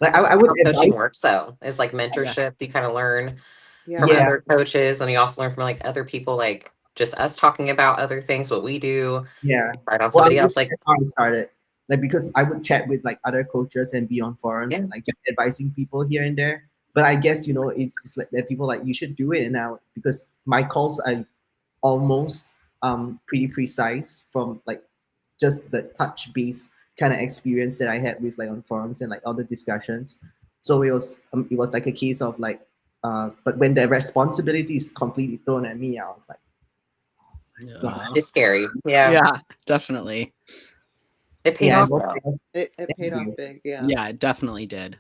Like, I would How coaching advise, works though. It's like Yeah. mentorship. You kind of learn Yeah. from Yeah. other coaches, and you also learn from like other people, like just us talking about other things, what we do, Yeah. right on Well, somebody else. Like, that's how I started. Like, because I would chat with like other coaches and be on forums yeah, and like just advising people here and there. But I guess, it's like that people like, you should do it now, because my calls are almost pretty precise from like just the touch base kind of experience that I had with like on forums and like all the discussions. So it was like a case of like, but when the responsibility is completely thrown at me, I was like, God. it's scary. Yeah, Yeah, definitely. it paid Yeah, off and what's, though. It thank paid off you. big, yeah. Yeah, it definitely did.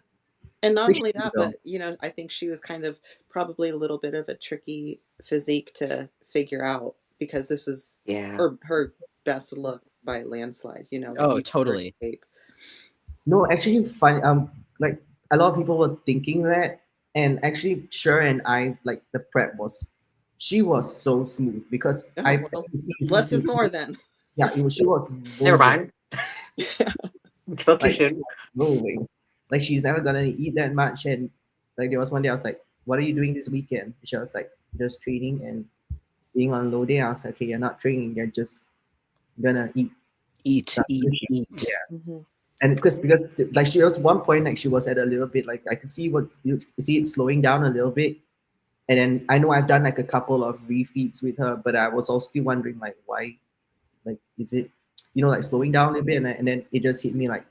And not only Appreciate you, that, though. but I think she was kind of probably a little bit of a tricky physique to figure out, because this is Yeah, her best look by landslide. Like Oh, you see her totally. shape. No, actually, fun. Like a lot of people were thinking that, and actually, Sure and I like the prep was, she was so smooth because Oh I well, it's easy less is to, more then. yeah, she was never moving, mind. Go too like soon. moving, like she's never gonna eat that much. And like there was one day I was like, "What are you doing this weekend?" And she was like, "Just training and being on low day." I was like, "Okay, you're not training. You're just gonna eat." Eat, eat, eat. Yeah. Hmm. And because like she was one point, like she was at a little bit, like I could see what you see it slowing down a little bit. And then I know I've done like a couple of refeeds with her, but I was also still wondering like why, like is it, like slowing down a little bit. And then it just hit me like,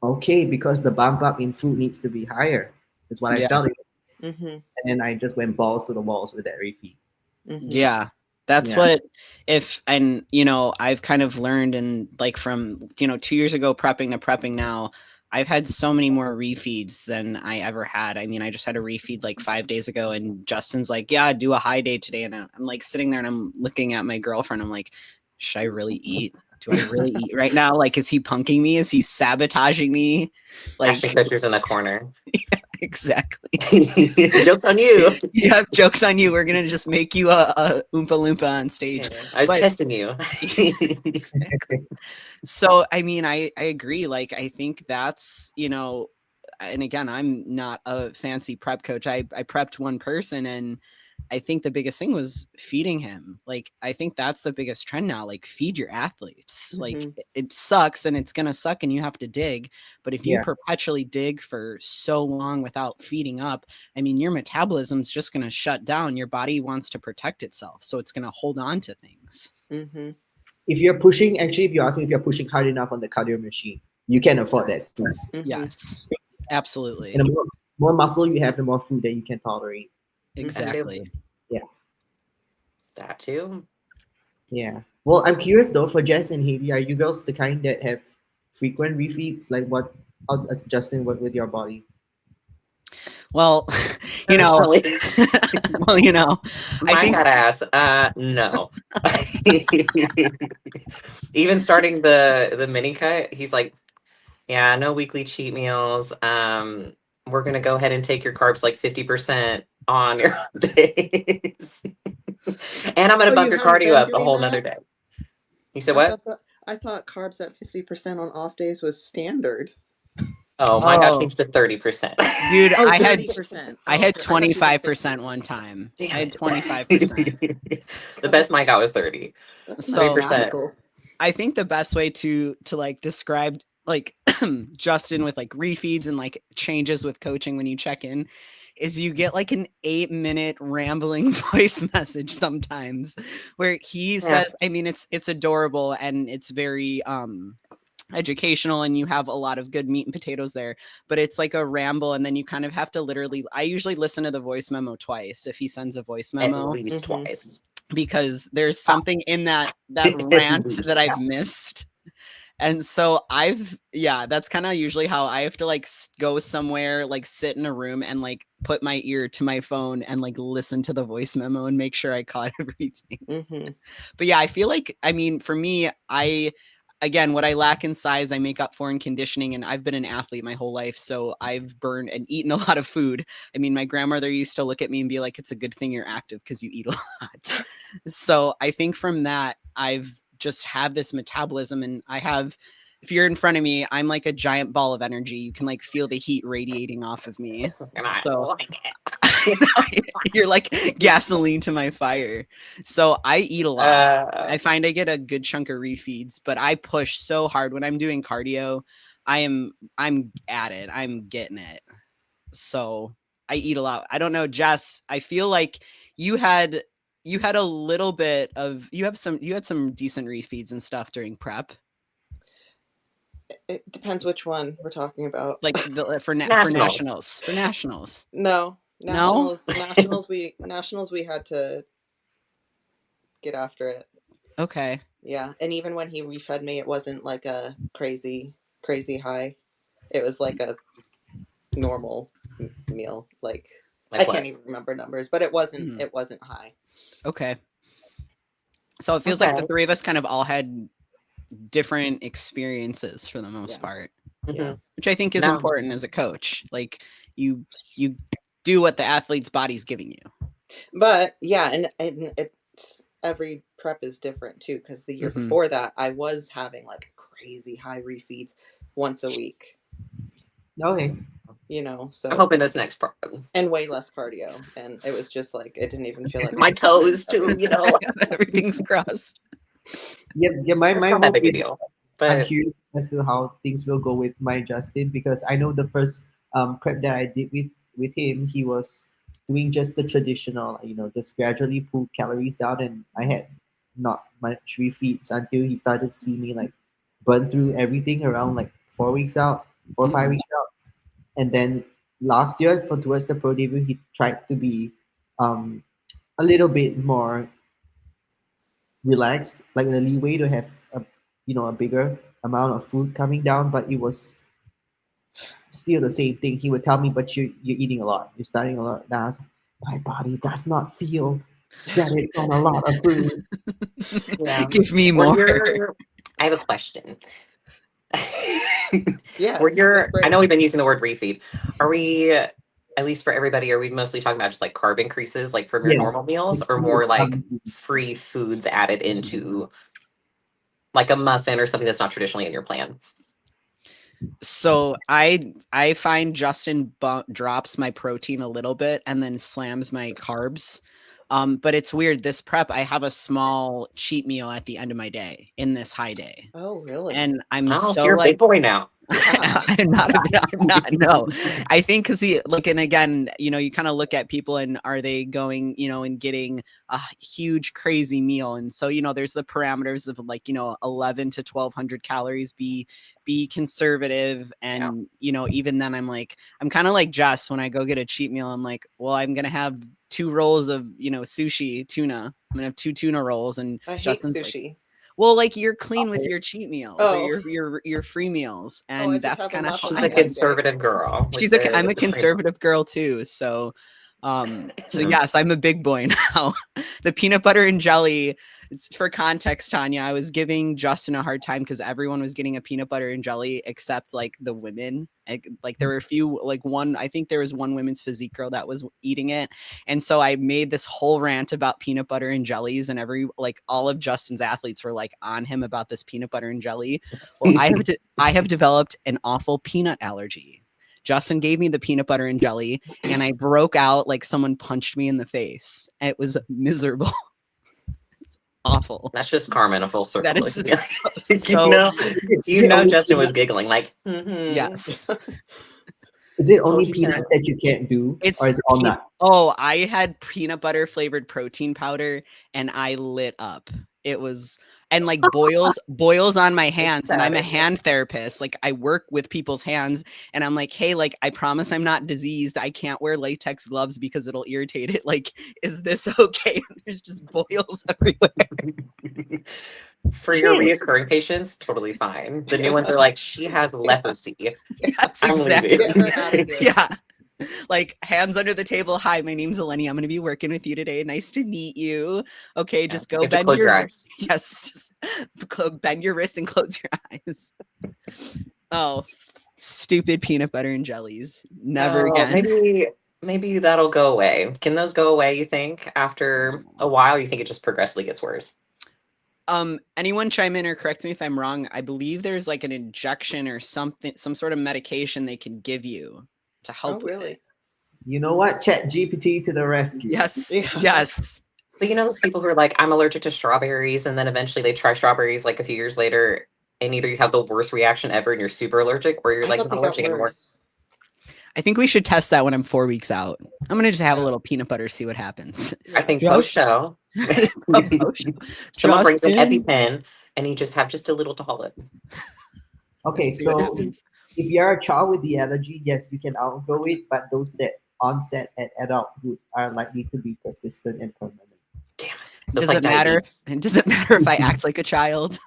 okay, because the bump up in food needs to be higher. That's what I Yeah. felt it was. Hmm. And then I just went balls to the walls with that refeed. Hmm. Yeah. That's Yeah. what I've kind of learned, and like from 2 years ago prepping to prepping now, I've had so many more refeeds than I ever had. I mean, I just had a refeed like 5 days ago, and Justin's like, "Yeah, do a high day today." And I'm like sitting there and I'm looking at my girlfriend. I'm like, should I really eat? Do I really eat right now? Like, is he punking me? Is he sabotaging me? Like, Ashton Kutcher's in the corner. exactly. Jokes on you. Yeah, joke's on you. We're gonna just make you a Oompa Loompa on stage. Yeah, I was But testing you. exactly. So I mean, I agree. Like, I think that's, and again, I'm not a fancy prep coach. I prepped one person, and I think the biggest thing was feeding him. Like, I think that's the biggest trend now. Like, feed your athletes. Like, Mhm. it sucks and it's gonna suck and you have to dig. But if you Yeah. perpetually dig for so long without feeding up, I mean, your metabolism's just gonna shut down. Your body wants to protect itself, so it's gonna hold on to things. Hmm. If you're pushing, actually, if you ask me if you're pushing hard enough on the cardio machine, you can afford that food. Hmm. Yes, absolutely. And the more muscle you have, the more food that you can tolerate. Exactly. That too. Yeah. Well, I'm curious though, for Jess and Haley, are you girls the kind that have frequent refeeds? Like how does Justin work with your body? Well, Personally, well, I my think fat ass. No. Even starting the mini cut, he's like, yeah, no weekly cheat meals. We're gonna go ahead and take your carbs like 50% on your days. And I'm gonna Oh, bump you your haven't cardio been up a doing whole nother that? day. You said I what? thought that I thought carbs at 50% on off days was standard. Oh, mine got oh, changed to 30%. dude, Oh, I had 30%. I Oh, had okay. I thought you said 25% 50. one time. I Damn had it. 25%. The Oh, best mine got was 30. that's not So 30%. radical. I think the best way to like describe like Justin with like refeeds and like changes with coaching when you check in is you get like an 8-minute rambling voice message sometimes where he Yeah. says, I mean, it's adorable and it's very educational and you have a lot of good meat and potatoes there, but it's like a ramble, and then you kind of have to literally, I usually listen to the voice memo twice if he sends a voice At memo, least Mhm. twice. because there's something in that At rant that least. I've missed. And so that's kind of usually how I have to like go somewhere, like sit in a room and like put my ear to my phone and like listen to the voice memo and make sure I caught everything. Hmm. But yeah, I feel like, I mean, for me, again, what I lack in size, I make up for in conditioning. And I've been an athlete my whole life. So I've burned and eaten a lot of food. I mean, my grandmother used to look at me and be like, it's a good thing you're active because you eat a lot. So I think from that, I've just have this metabolism, and I have, if you're in front of me, I'm like a giant ball of energy. You can like feel the heat radiating off of me. And I So like it. you're like gasoline to my fire. So I eat a lot. I find I get a good chunk of refeeds, but I push so hard when I'm doing cardio. I'm at it. I'm getting it. So I eat a lot. I don't know, Jess. I feel like you had a little bit of you had some decent refeeds and stuff during prep. It depends which one we're talking about. Like for Nationals. nationals. No, No? nationals we had to get after it. Okay. Yeah, and even when he refed me, it wasn't like a crazy high. It was like a normal meal. Like I what? can't even remember numbers, but it wasn't high. Okay. So it feels like the three of us kind of all had different experiences for the most part. Yeah. Which I think is important as a coach. Like you do what the athlete's body's giving you. But yeah, and it's every prep is different too, because the year before that I was having like crazy high refeeds once a week. Okay. You know, so I'm hoping this next prep. And way less cardio, and it was just like it didn't even feel like My toes too, you know. Everything's crossed. Yeah. My It's not that hope big a is, deal. I'm But curious as to how things will go with my Justin, because I know the first prep that I did with him, he was doing just the traditional, just gradually pull calories down, and I had not much refeeds until he started seeing me like burn through everything around like 4 weeks out, 4 or 5 weeks out, and then last year for towards the pro debut, he tried to be um, a little bit more relaxed, like in a leeway to have a bigger amount of food coming down, but it was still the same thing. He would tell me, "But you're eating a lot. You're starting a lot." And I was like, my body does not feel that it's on a lot of food. yeah. Give me more. I have a question. Yes, I know we've been using the word refeed. Are we, at least for everybody, are we mostly talking about just like carb increases, like from your Yeah, normal meals, it's or more like um, free foods added into like a muffin or something that's not traditionally in your plan? So I find Justin drops my protein a little bit and then slams my carbs. But it's weird. This prep, I have a small cheat meal at the end of my day in this high day. Oh, really? And I'm Oh, so so you're a like big boy now. I'm not, no. I think because and again, you kind of look at people and are they going, and getting a huge, crazy meal. And so, there's the parameters of like, 11 to 1200 calories, be conservative. And, even then I'm kind of like Jess when I go get a cheat meal, I'm like, well, I'm going to have 2 rolls of, sushi, tuna. I'm going to have 2 tuna rolls. And I hate Justin's sushi. like, well, like you're clean with your cheat meals or your free meals, I and just that's have a kind of muffin She's a one day. conservative girl. I'm a conservative girl too. So yes, I'm a big boy now. The peanut butter and jelly. For context, Tanya, I was giving Justin a hard time because everyone was getting a peanut butter and jelly except like the women. Like there were a few, like one, I think there was one women's physique girl that was eating it. And so I made this whole rant about peanut butter and jellies, and all of Justin's athletes were like on him about this peanut butter and jelly. Well, I have developed an awful peanut allergy. Justin gave me the peanut butter and jelly, and I broke out like someone punched me in the face. It was miserable. It's awful. That's just karma in a full circle. That is so, so Justin was giggling like, yes. Is it only Told you peanuts so. that you can't do, It's or is it all nuts? Oh, I had peanut butter flavored protein powder and I lit up. It was and like boils on my hands, and I'm a savage. hand therapist. Like I work with people's hands, and I'm like, hey, like I promise I'm not diseased. I can't wear latex gloves because it'll irritate it. Like, is this okay? And there's just boils everywhere. For your reoccurring patients, totally fine. The new ones are like, she has leprosy. Yes, I'm exactly. leaving. Get her out of here. Yeah. Like hands under the table. Hi, my name's Eleni. I'm going to be working with you today. Nice to meet you. Okay, Yeah. just You go have to bend close your your eyes. yes, just bend your wrist and close your eyes. Oh, stupid peanut butter and jellies. Never Oh, again. maybe that'll go away. Can those go away, you think, after a while? You think it just progressively gets worse? Anyone chime in or correct me if I'm wrong. I believe there's like an injection or something, some sort of medication they can give you to Oh, help with it. really? You know what? Chat GPT to the rescue. Yes. Yeah. Yes. But you know those people who are like, I'm allergic to strawberries, and then eventually they try strawberries like a few years later, and either you have the worst reaction ever and you're super allergic, or you're I like thought not they got allergic anymore. worse. I think we should test that when I'm 4 weeks out. I'm going to just have a Yeah. little peanut butter, see what happens. I Yeah. think post Just show, a potion. someone brings an Justin. EpiPen, and you just have just a little dollop. Okay, See what so happens. if you're a child with the allergy, yes, you can outgrow it, but those that onset at adulthood are likely to be persistent and permanent. Damn it! So it's Does like it matter? diabetes. Does it matter if I act like a child?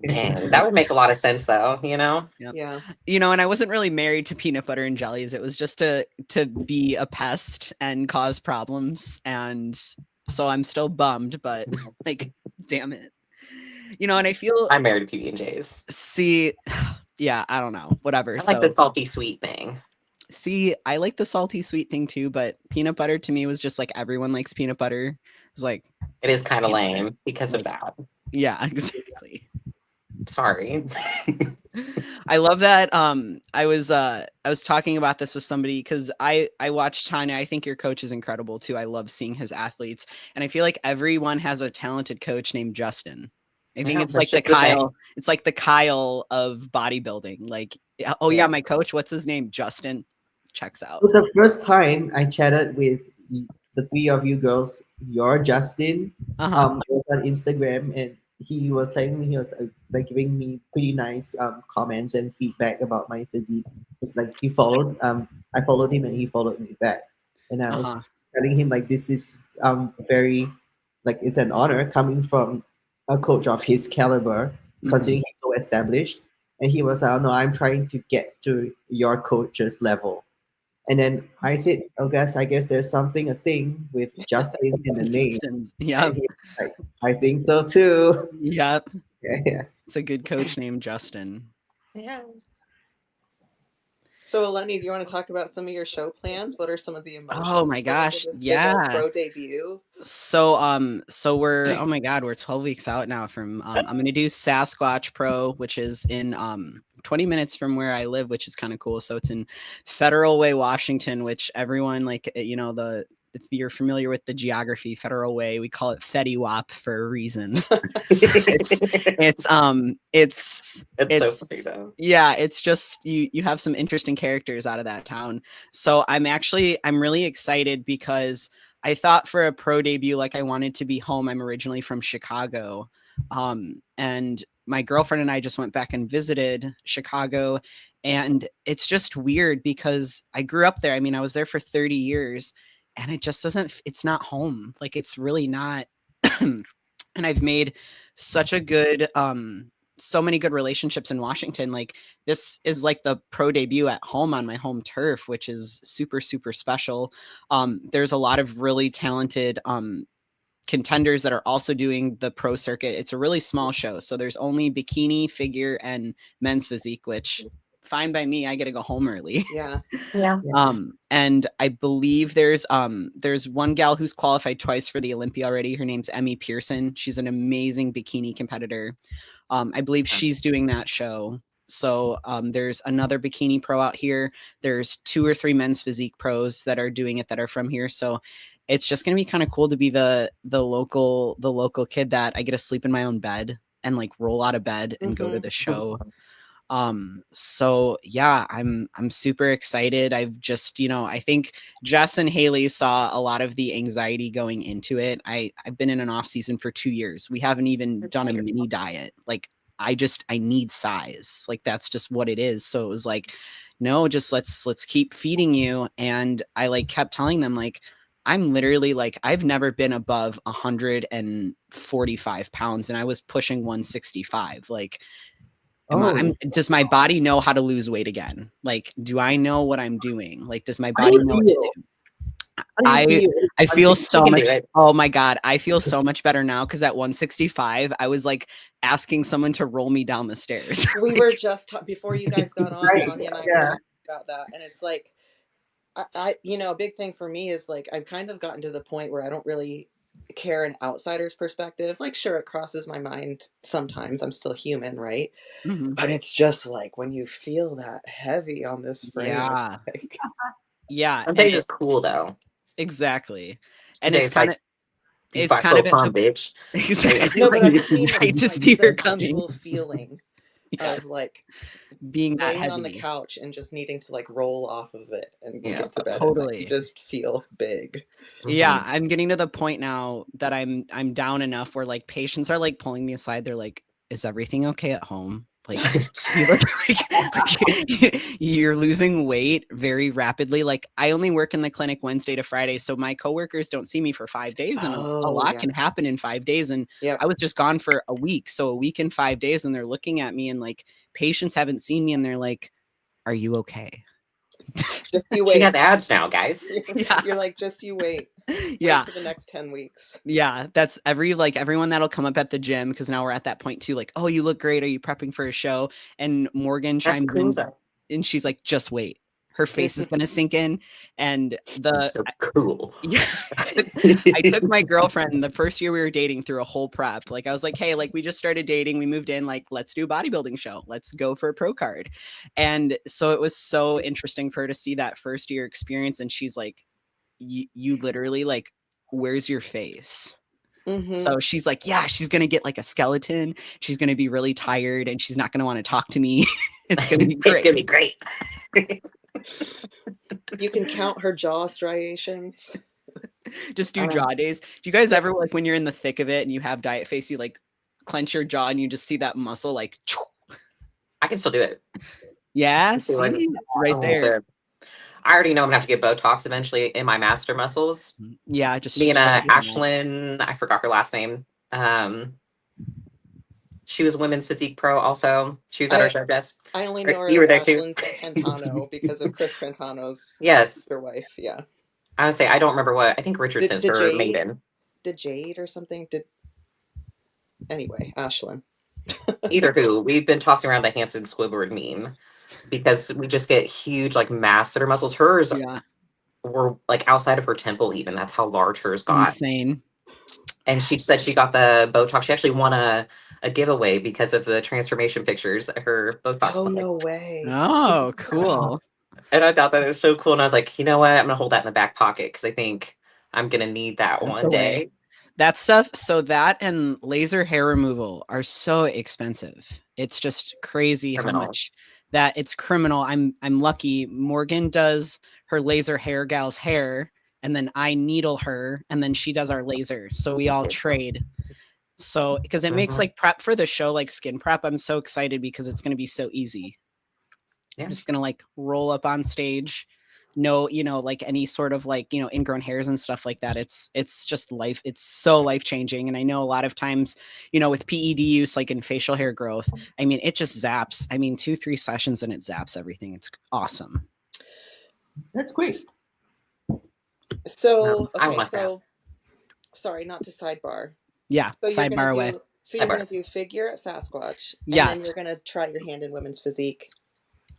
Dang, that would make a lot of sense, though. You know. Yeah. You know, and I wasn't really married to peanut butter and jellies. It was just to be a pest and cause problems. And so I'm still bummed, but like, damn it. You know, and I feel I'm married to PB and J's. see, yeah, I don't know, whatever. I like So the salty sweet thing. see, I like the salty sweet thing too, but peanut butter to me was just like everyone likes peanut butter. It's like It is kind of peanut butter. lame because of Like, that. yeah, exactly. Sorry. I love that. I was talking about this with somebody because I watched Tanya. I think your coach is incredible too. I love seeing his athletes, and I feel like everyone has a talented coach named Justin. I think Yeah, it's that's like the just the thing. Kyle. It's like the Kyle of bodybuilding. Like, oh yeah, my coach. What's his name? Justin. Checks out. So the first time I chatted with the three of you girls, you're Justin, it was on Instagram, and he was telling me he was like giving me pretty nice comments and feedback about my physique. It's like I followed him and he followed me back, and I Uh-huh. was telling him like this is very like it's an honor coming from a coach of his caliber, considering he's so established. And he was like, "Oh no, I'm trying to get to your coach's level." And then I said, "Oh, I guess there's something a thing with Justin's in the name." Justin. And Yep. he was like, "I think so too." Yep. Yeah. It's a good coach named Justin. Yeah. So, Eleni, do you want to talk about some of your show plans? What are some of the Oh emotions my going into gosh. this big old Yeah. pro debut? So we're oh my god, we're 12 weeks out now from I'm gonna do Sasquatch Pro, which is in 20 minutes from where I live, which is kind of cool. So it's in Federal Way, Washington, which everyone like you know the if you're familiar with the geography, Federal Way, we call it Fetty Wap for a reason. it's it's It's so funny though. yeah, it's just you have some interesting characters out of that town. So I'm really excited because I thought for a pro debut, like I wanted to be home. I'm originally from Chicago. And my girlfriend and I just went back and visited Chicago. And it's just weird because I grew up there. I mean, I was there for 30 years and it just it's not home. Like it's really not. And I've made such a good, so many good relationships in Washington. Like this is like the pro debut at home on my home turf, which is super, super special. There's a lot of really talented contenders that are also doing the pro circuit. It's a really small show. So there's only bikini, figure, and men's physique, which fine by me. I get to go home early. Yeah. Yeah. And I believe there's one gal who's qualified twice for the Olympia already. Her name's Emmy Pearson. She's an amazing bikini competitor. I believe she's doing that show. So there's another bikini pro out here. There's 2 or 3 men's physique pros that are doing it that are from here. So it's just gonna be kind of cool to be the local kid that I get to sleep in my own bed and like roll out of bed and go to the show. So yeah, I'm super excited. I've just, you know, I think Jess and Haley saw a lot of the anxiety going into it. I've been in an off season for 2 years. We haven't even done a mini diet. Like I need size. Like that's just what it is. So it was like, no, just let's keep feeding you. And I like kept telling them like I'm literally like I've never been above 145 pounds and I was pushing 165. Like Oh, Does my body know how to lose weight again? Like, do I know what I'm doing? Like, does my how do body you know what to feel? do? How do you I feel? I feel She so can do much. it. Oh my God. I feel so much better now because at 165, I was like asking someone to roll me down the stairs. We were just before you guys got on, Right. Tanya and I were Yeah. talking about that, and it's like a big thing for me is like I've kind of gotten to the point where I don't really care an outsider's perspective. Like, sure, it crosses my mind sometimes. I'm still human, right? Mhm. But it's just like when you feel that heavy on this frame, it's Yeah. like, Yeah. Some And days it's cool though. exactly. Some And it's days kind like of, you it's fight kind for of a at pump, the, bitch. exactly no, but like, I just mean I just see her the coming. actual feeling of Yes. like Being that laying on the heavy. couch and just needing to like roll off of it and Yeah. get to bed at night. You Totally. just feel big. Yeah, Mhm. I'm getting to the point now that I'm down enough where like patients are like pulling me aside. They're like, "Is everything okay at home? Like, you look like you're losing weight very rapidly." Like, I only work in the clinic Wednesday to Friday, so my coworkers don't see me for 5 days, and a Oh lot yeah. can happen in 5 days. And Yep. I was just gone for a week, so a week and 5 days, and they're looking at me and like patients haven't seen me, and they're like, "Are you okay?" Just you She has wait. abs now, guys. Yeah, You're like, just you wait. Wait yeah. for the next 10 weeks. Yeah, that's everyone that'll come up at the gym because now we're at that point too. Like, oh, you look great. Are you prepping for a show? And Morgan That's chimes cool in though. and she's like, just wait. Her face is gonna sink in. And That's so cool. yeah, I took my girlfriend the first year we were dating through a whole prep. Like I was like, hey, like we just started dating, we moved in, like let's do a bodybuilding show. Let's go for a pro card. And so it was so interesting for her to see that first year experience. And she's like, you literally like, where's your face? Mm-hmm. So she's like, yeah, she's gonna get like a skeleton. She's gonna be really tired and she's not gonna want to talk to me. It's gonna be It's great. gonna be great. You can count her jaw striations. Just do Um, jaw days. Do you guys Yeah. ever like when you're in the thick of it and you have diet face, you like clench your jaw and you just see that muscle like, I can still do it. yeah, I feel like see right oh, there. I already know I'm gonna have to get Botox eventually in my master muscles. Yeah, Me just and shove it in there. Ashlyn, I forgot her last name. She was women's physique pro also. She was at our I show desk. I only know her You as were there too. Ashlyn Pantano because of Chris Pantano's Yes. future wife. Yeah. I would say I don't remember what I think Richardson's The her Jade, maiden. the Jade or something. Did anyway, Ashlyn. Either who. We've been tossing around the Hanson Squidward meme because we just get huge like masseter muscles. Hers Yeah, were like outside of her temple even. That's how large hers got. insane. And she said she got the Botox. She actually won a giveaway because of the transformation pictures, her Botox Oh clinic. no way. Oh, Wow. cool. And I thought that was so cool. And I was like, you know what? I'm gonna hold that in the back pocket because I think I'm gonna need that That's one the way. day. That stuff, so that and laser hair removal are so expensive. It's just crazy how Criminal. much that it's criminal. I'm lucky. Morgan does her laser hair gal's hair, and then I needle her, and then she does our laser. So we all trade. So because it makes Mhm. like prep for the show, like skin prep, I'm so excited because it's gonna be so easy. I'm Yeah. just gonna like roll up on stage, no, like any sort of like, ingrown hairs and stuff like that. It's just life. It's so life changing. And I know a lot of times, with PED use, like in facial hair growth, I mean, it just zaps. I mean, 2-3 sessions and it zaps everything. It's awesome. That's great. So I okay, want that. so sorry, not to sidebar. Yeah. So you're gonna Sidebar away. do so you're Sidebar. gonna do figure at Sasquatch, and then Yes. you're gonna try your hand in women's physique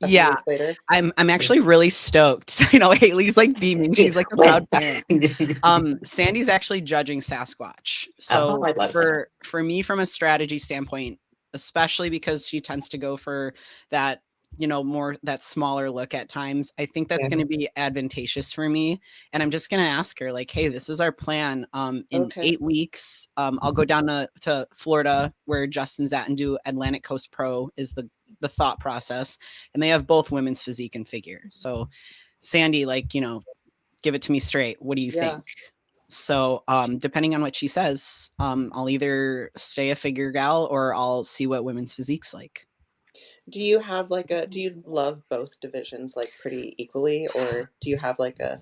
a few Yeah. weeks later. I'm actually really stoked. Haley's like beaming. She's like a proud parent. Sandy's actually judging Sasquatch. Oh, So I love that. for me, from a strategy standpoint, especially because she tends to go for that, more that smaller look at times, I think that's Yeah. going to be advantageous for me. And I'm just going to ask her like, hey, this is our plan. In Okay. 8 weeks, I'll go down to Florida where Justin's at and do Atlantic Coast Pro is the thought process. And they have both women's physique and figure. So Sandy, like, give it to me straight. What do you Yeah. think? So depending on what she says, I'll either stay a figure gal or I'll see what women's physique's like. Do you have like do you love both divisions like pretty equally, or do you have like a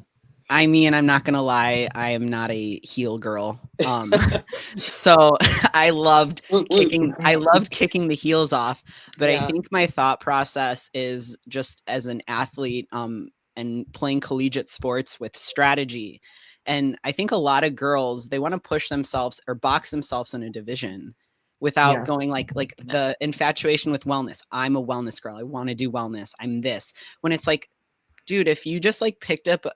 I mean, I'm not gonna lie, I am not a heel girl. So I loved kicking the heels off, but I Yeah. think my thought process is just as an athlete, and playing collegiate sports with strategy. And I think a lot of girls, they want to push themselves or box themselves in a division without Yeah. going like the infatuation with wellness. I'm a wellness girl. I want to do wellness. I'm this. When it's like, dude, if you just like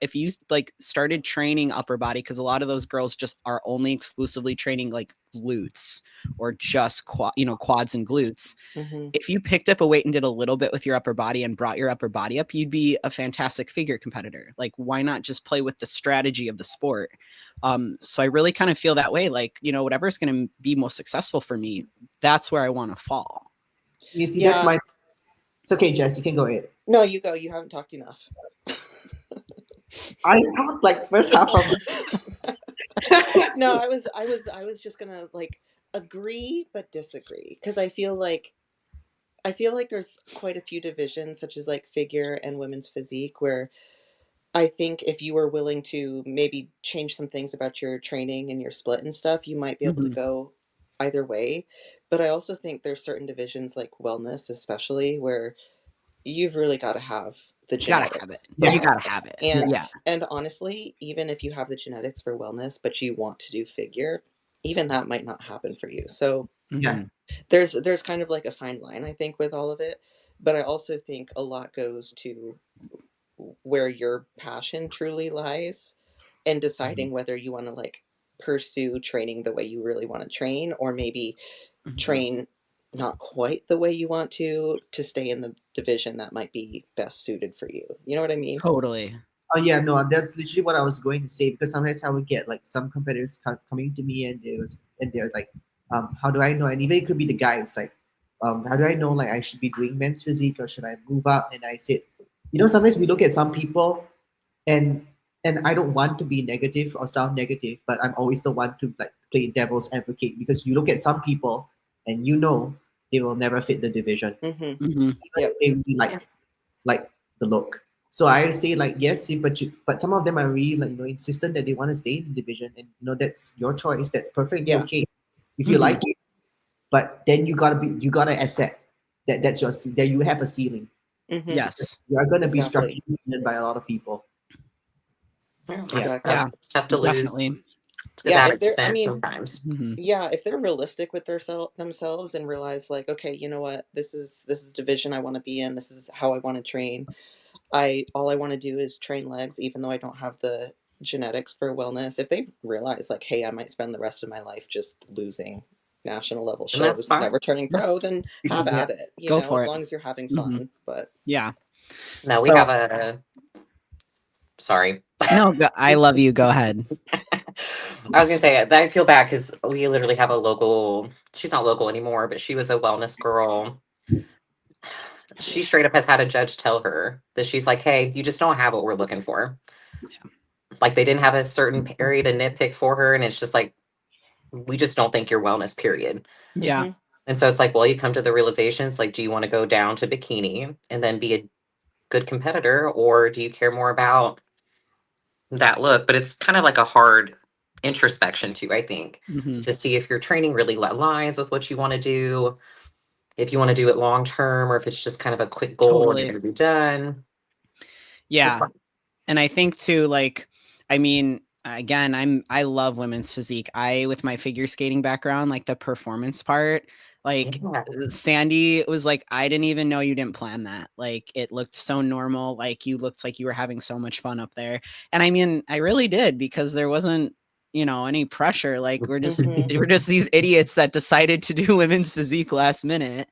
if you like started training upper body, because a lot of those girls just are only exclusively training like glutes or just quads and glutes. Hmm. If you picked up a weight and did a little bit with your upper body and brought your upper body up, you'd be a fantastic figure competitor. Like, why not just play with the strategy of the sport? So I really kind of feel that way. Like, whatever's going to be most successful for me, that's where I want to fall. You see, that's Yeah. my. It's okay, Jess. You can go ahead. No, you go. You haven't talked enough. I talked like first half of. No, I was just gonna like agree but disagree because I feel like there's quite a few divisions such as like figure and women's physique where I think if you were willing to maybe change some things about your training and your split and stuff, you might be able to Mhm. go either way. But I also think there's certain divisions like wellness especially where you've really got to have the You gotta have it. genetics for You Yeah. that. gotta have it. And Yeah. and honestly, even if you have the genetics for wellness but you want to do figure, even that might not happen for you. So Yeah. Mhm. there's kind of like a fine line I think with all of it, but I also think a lot goes to where your passion truly lies and Mhm. deciding whether you want to like pursue training the way you really want to train or maybe Mhm. train not quite the way you want to stay in the division that might be best suited for you. You know what I mean? Totally. Oh yeah, no, that's literally what I was going to say because sometimes I would get like some competitors coming to me and they're like, how do I know? And even it could be the guys like, how do I know like I should be doing men's physique or should I move up? And I said, sometimes we look at some people and I don't want to be negative or sound negative, but I'm always the one to like play devil's advocate because you look at some people and they will never fit the division, Mm-hmm. Mhm. even if Yep. they really like the look. So I say like yes, see, but some of them are really like insistent that they want to stay in the division, and that's your choice. That's perfectly Yeah. okay if you like Mhm. it. But then you gotta accept that that you have a ceiling. Mm-hmm. Yes. You are gonna be Exactly. structurally beaten by a lot of people. Yeah, Yeah. it's tough. Yeah. Exactly. It's tough to lose Definitely. to Yeah, that if they're I extent mean, sometimes. Mhm. yeah, if they're realistic with themselves and realize like, okay, you know what, this is the division I want to be in, this is how I want to train. I want to do is train legs even though I don't have the genetics for wellness. If they realize like, hey, I might spend the rest of my life just losing national level And that's shows, fine. never turning Yeah. pro, then have Yeah. at it, Go as for it. long as you're having Mhm. fun. But Yeah. No, we So have a sorry. no, I love you. Go ahead. I was gonna say I feel bad because we literally have a local. She's not local anymore, but she was a wellness girl. She straight up has had a judge tell her that she's like, "Hey, you just don't have what we're looking for." Like they didn't have a certain area to nitpick for her, and it's just like we just don't think you're wellness. Period. Yeah. hmm And so it's like, well, you come to the realizations like, do you want to go down to bikini and then be a good competitor, or do you care more about that look? But it's kind of like a hard introspection too, I think, Mhm. to see if your training really aligns with what you want to do, if you want to do it long term, or if it's just kind of a quick goal and you're Totally. going to be done. It's Yeah. fine. And I think too, like, I mean, again, I love women's physique. With my figure skating background, like the performance part, like Yeah. Sandy was like, I didn't even know you didn't plan that. Like it looked so normal. Like you looked like you were having so much fun up there. And I mean, I really did because there wasn't, any pressure. Like hmm we're just these idiots that decided to do women's physique last minute.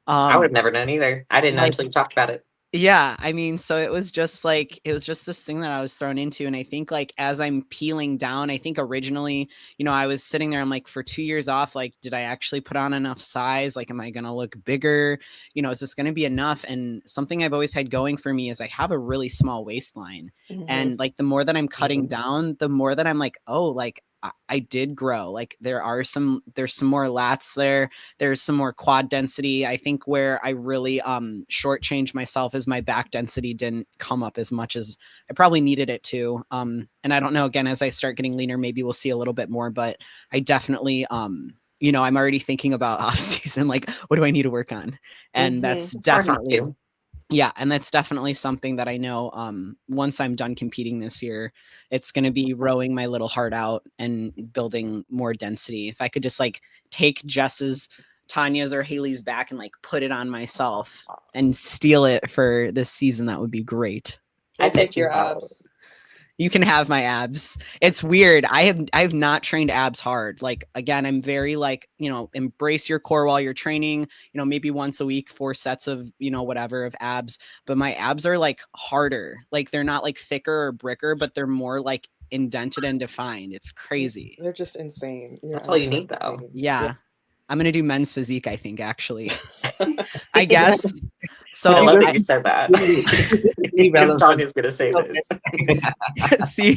I would Um, have never known either. I didn't know like until you talked about it. yeah, I mean, so it was just this thing that I was thrown into. And I think like as I'm peeling down, I think originally, I was sitting there, I'm like, for 2 years off, like, did I actually put on enough size? Like, am I gonna look bigger? Is this gonna be enough? And something I've always had going for me is I have a really small waistline. hmm And like the more that I'm cutting Mhm. down, the more that I'm like, oh, like I did grow. Like there's some more lats there. There's some more quad density. I think where I really shortchanged myself is my back density didn't come up as much as I probably needed it to. And I don't know, again, as I start getting leaner, maybe we'll see a little bit more, but I definitely you know, I'm already thinking about off season, like what do I need to work on? And that's definitely yeah, and that's definitely something that I know once I'm done competing this year, it's going to be rowing my little heart out and building more density. If I could just like take Jess's, Tanya's, or Haley's back and like put it on myself and steal it for this season, that would be great. I'll I bet take you your have. abs. You can have my abs. It's weird. I have not trained abs hard. Like again, I'm very like, you know, embrace your core while you're training, you know, maybe once a week, 4 sets of, you know, whatever of abs, but my abs are like harder. Like they're not like thicker or bricker, but they're more like indented and defined. It's crazy. They're just insane. Your That's all you abs are need, though. insane. Yeah. I'm going to do men's physique, I think, actually. I guess. So I love that you said that. Because Tanya's going to say this. see,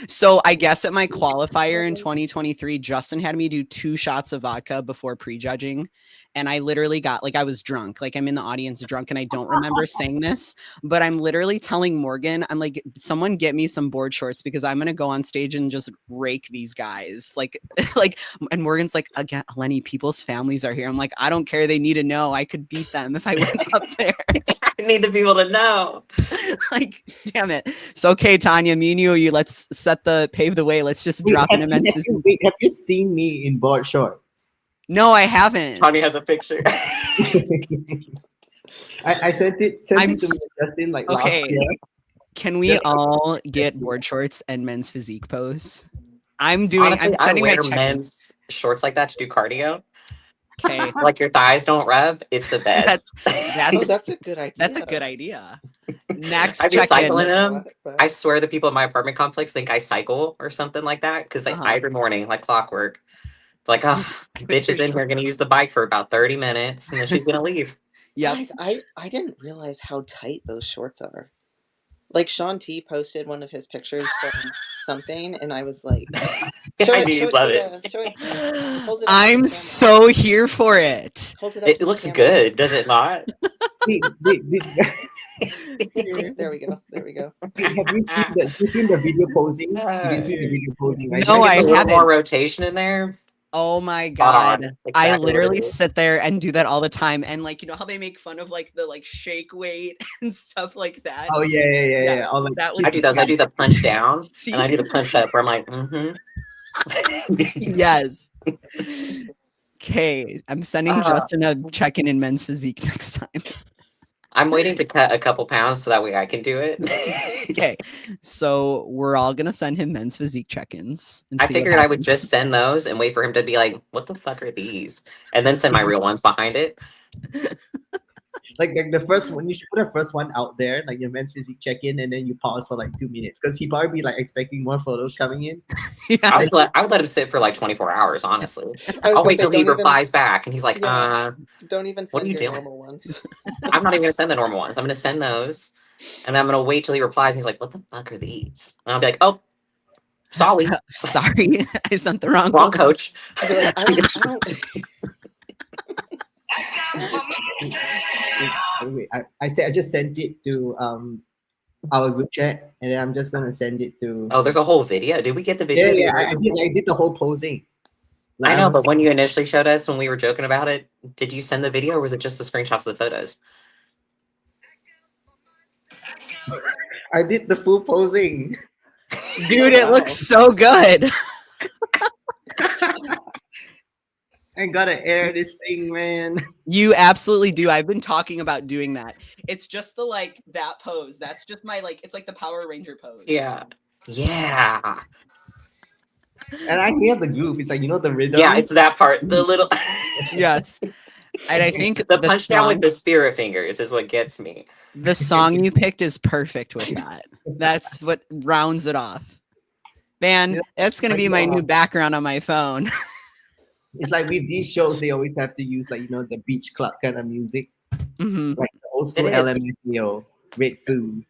so I guess at my qualifier in 2023, Justin had me do 2 shots of vodka before prejudging. And I literally got like, I was drunk, like I'm in the audience drunk, and I don't remember saying this, but I'm literally telling Morgan, I'm like, someone get me some board shorts because I'm going to go on stage and just rake these guys. Like, and Morgan's like, again, Eleni, people's families are here. I'm like, I don't care. They need to know I could beat them if I went up there. I need the people to know. Like, damn it. So, okay, Tanya, me and you, let's pave the way. Let's just drop an immense. Have you seen me in board shorts? No, I haven't. Tanya has a picture. I sent it to me, Justin, like last year. Can we all get board shorts and men's physique pose? Honestly, I'm sending I my wear check. men's shorts like that to do cardio. Okay. So, like your thighs don't rev. It's the best. That's a good idea. That's a good idea. Next I've been check cycling in. them. I swear the people in my apartment complex think I cycle or something like that because they every morning, like clockwork. Like, oh, bitch is in here going to use the bike for about 30 minutes and then she's going to leave. Yeah. Guys, I didn't realize how tight those shorts are. Like Sean T posted one of his pictures from something, and I was like, I knew you'd love it. I'm so here for it. It looks good, does it not? There we go. There we go. Have you seen the video posing? Did you see the video posing? No, I haven't. A little more haven't. rotation in there. Oh my Spot God. on. I Exactly literally what it is. sit there and do that all the time. And like, you know how they make fun of like the like shake weight and stuff like that? Oh yeah. All like, That was I do those. I do the punch down See? and I do the punch up where I'm like, Yes. Okay. I'm sending Justin a check-in in men's physique next time. I'm waiting to cut a couple pounds so that way I can do it. Okay. So we're all gonna send him men's physique check-ins. I figured I would just send those and wait for him to be like, what the fuck are these? And then send my real ones behind it. like the first one, you should put the first one out there, like your men's physique check-in, and then you pause for like 2 minutes because he probably be like expecting more photos coming in. Yeah. I would let him sit for like 24 hours, honestly. I'll wait till he replies back and he's like, don't even what are send you your doing? normal ones. I'm not even gonna send the normal ones. I'm gonna send those and I'm gonna wait till he replies and he's like, what the fuck are these? And I'll be like, oh, sorry. Sorry, I sent the wrong Wrong one. coach. I'd be like, I don't Wait, I said I just sent it to our group chat, and then I'm just gonna send it to. Oh, there's a whole video. Did we get the video? Yeah, I did the whole posing. Like, I know, but when you initially showed us when we were joking about it, did you send the video or was it just the screenshots of the photos? I did the full posing. Dude, it looks so good. I gotta air this thing, man. You absolutely do. I've been talking about doing that. It's just the like that pose. That's just my like, it's like the Power Ranger pose. Yeah. Yeah. And I hear the groove. It's like, you know, the rhythm. Yeah, it's that part. The little Yes. And I think the punch down with the spirit fingers is what gets me. The song you picked is perfect with that. That's what rounds it off. Man, that's gonna be my new background on my phone. It's like with these shows, they always have to use like, you know, the beach club kind of music. Mm-hmm. Like the old school It is. LMFAO, Red Food.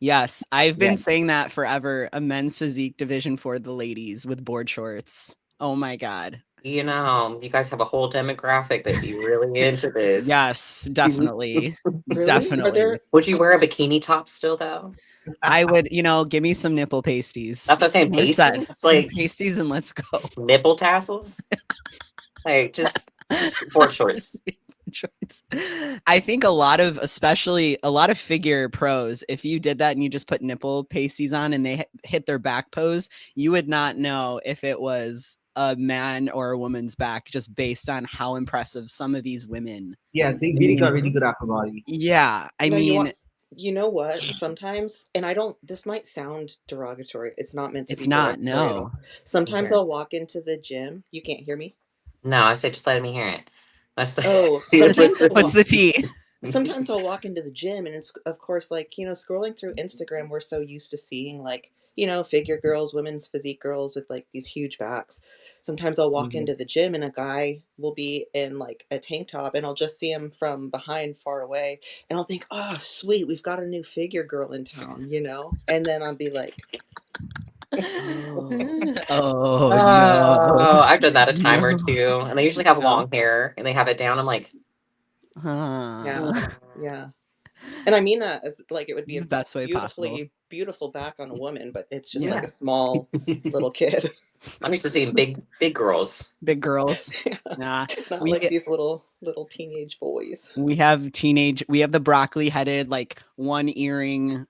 Yes, I've been Yeah. saying that forever. A men's physique division for the ladies with board shorts. Oh my god. You know, you guys have a whole demographic that'd be really into this. Yes, definitely. Really? Are Definitely. there? Would you wear a bikini top still though? I would, give me some nipple pasties. That's what I'm saying. We're set. Pasties, like Pasties and let's go. nipple tassels, like just board shorts. Choice. I think especially a lot of figure pros, if you did that and you just put nipple pasties on and they hit their back pose, you would not know if it was a man or a woman's back just based on how impressive some of these women. Yeah, they really got really good upper body. Yeah, I No, mean, you know what? Sometimes, and I don't. This might sound derogatory. It's not meant to it's be not. derogatory at No. all. Sometimes Okay. I'll walk into the gym. You can't hear me. No, I said just let me hear it. That's the. Oh, sometimes What's the tea? sometimes I'll walk into the gym and it's of course like, scrolling through Instagram, we're so used to seeing like, figure girls, women's physique girls with like these huge backs. Sometimes I'll walk Mhm. into the gym and a guy will be in like a tank top and I'll just see him from behind far away and I'll think, "Oh, sweet, we've got a new figure girl in town," And then I'll be like, "Oh, Oh no. Oh, I've done that a time or No. two, and they usually have Yeah. long hair and they have it down. I'm like, yeah. Huh. Yeah." And I mean that as like it would be The a best way possible. beautifully beautiful back on a woman, but it's just like Yeah. a small little kid. I'm used to seeing big girls. Big girls. Yeah. Nah. Not We like these little teenage boys. we have the broccoli headed, like one earring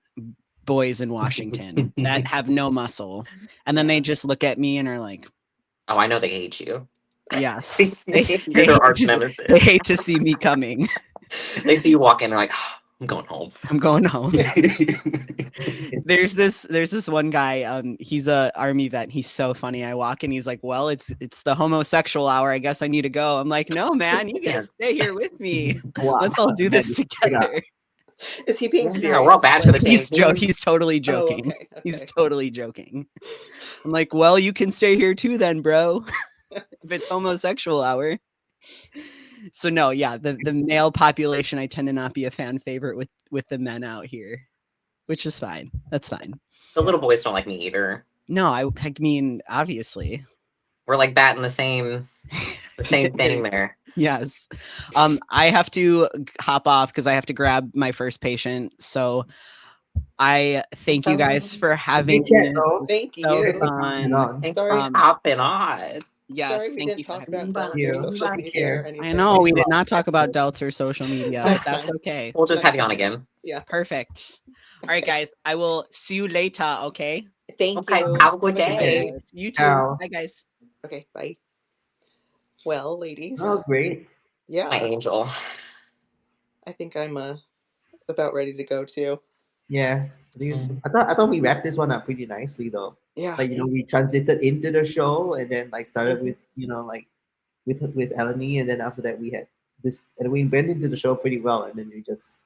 boys in Washington that have no muscle. And then they Yeah. just look at me and are like, Oh, I know they hate you. yes. You're their arch They nemesis. hate to see me coming. They see you walk in, they're like, oh, I'm going home. I'm going home. There's this one guy, he's a army vet. He's so funny. I walk in, he's like, well, it's the homosexual hour. I guess I need to go. I'm like, no, man, you gotta stay here with me. Wow. Let's all do this That is straight up. together. Is he being Yeah, serious? we're all bad for the He's team. he's totally Oh, joking. okay. He's Okay. totally joking. I'm like, well, you can stay here too then, bro. If it's homosexual hour. So no, yeah, the male population, I tend to not be a fan favorite with the men out here, which is fine. That's fine. The little boys don't like me either. No, I mean, obviously. We're like batting the same thing there. Yes. I have to hop off because I have to grab my first patient. So I thank you guys for having Good chat, me. though. Thank So you. fun. Thanks Sorry. for hopping on. Yes, Sorry we thank didn't you for talk having about me. delts or you. social Take media care. or anything. I know Thanks we a did lot. not talk about Excellent. delts or social media, but Next that's time. okay. We'll just have you Next on time. again. Yeah. Perfect. All right, guys. I will see you later. Okay. Thank Okay, you. have a good day. Yes, you too. Ciao. Bye, guys. Okay, bye. Well, ladies. That was great. My Yeah. angel. I think I'm about ready to go too. Yeah. I thought we wrapped this one up pretty nicely though. Yeah. Like, we transited into the show and then like started Mhm. with, like with Eleni, and then after that we had this, and we went into the show pretty well, and then we just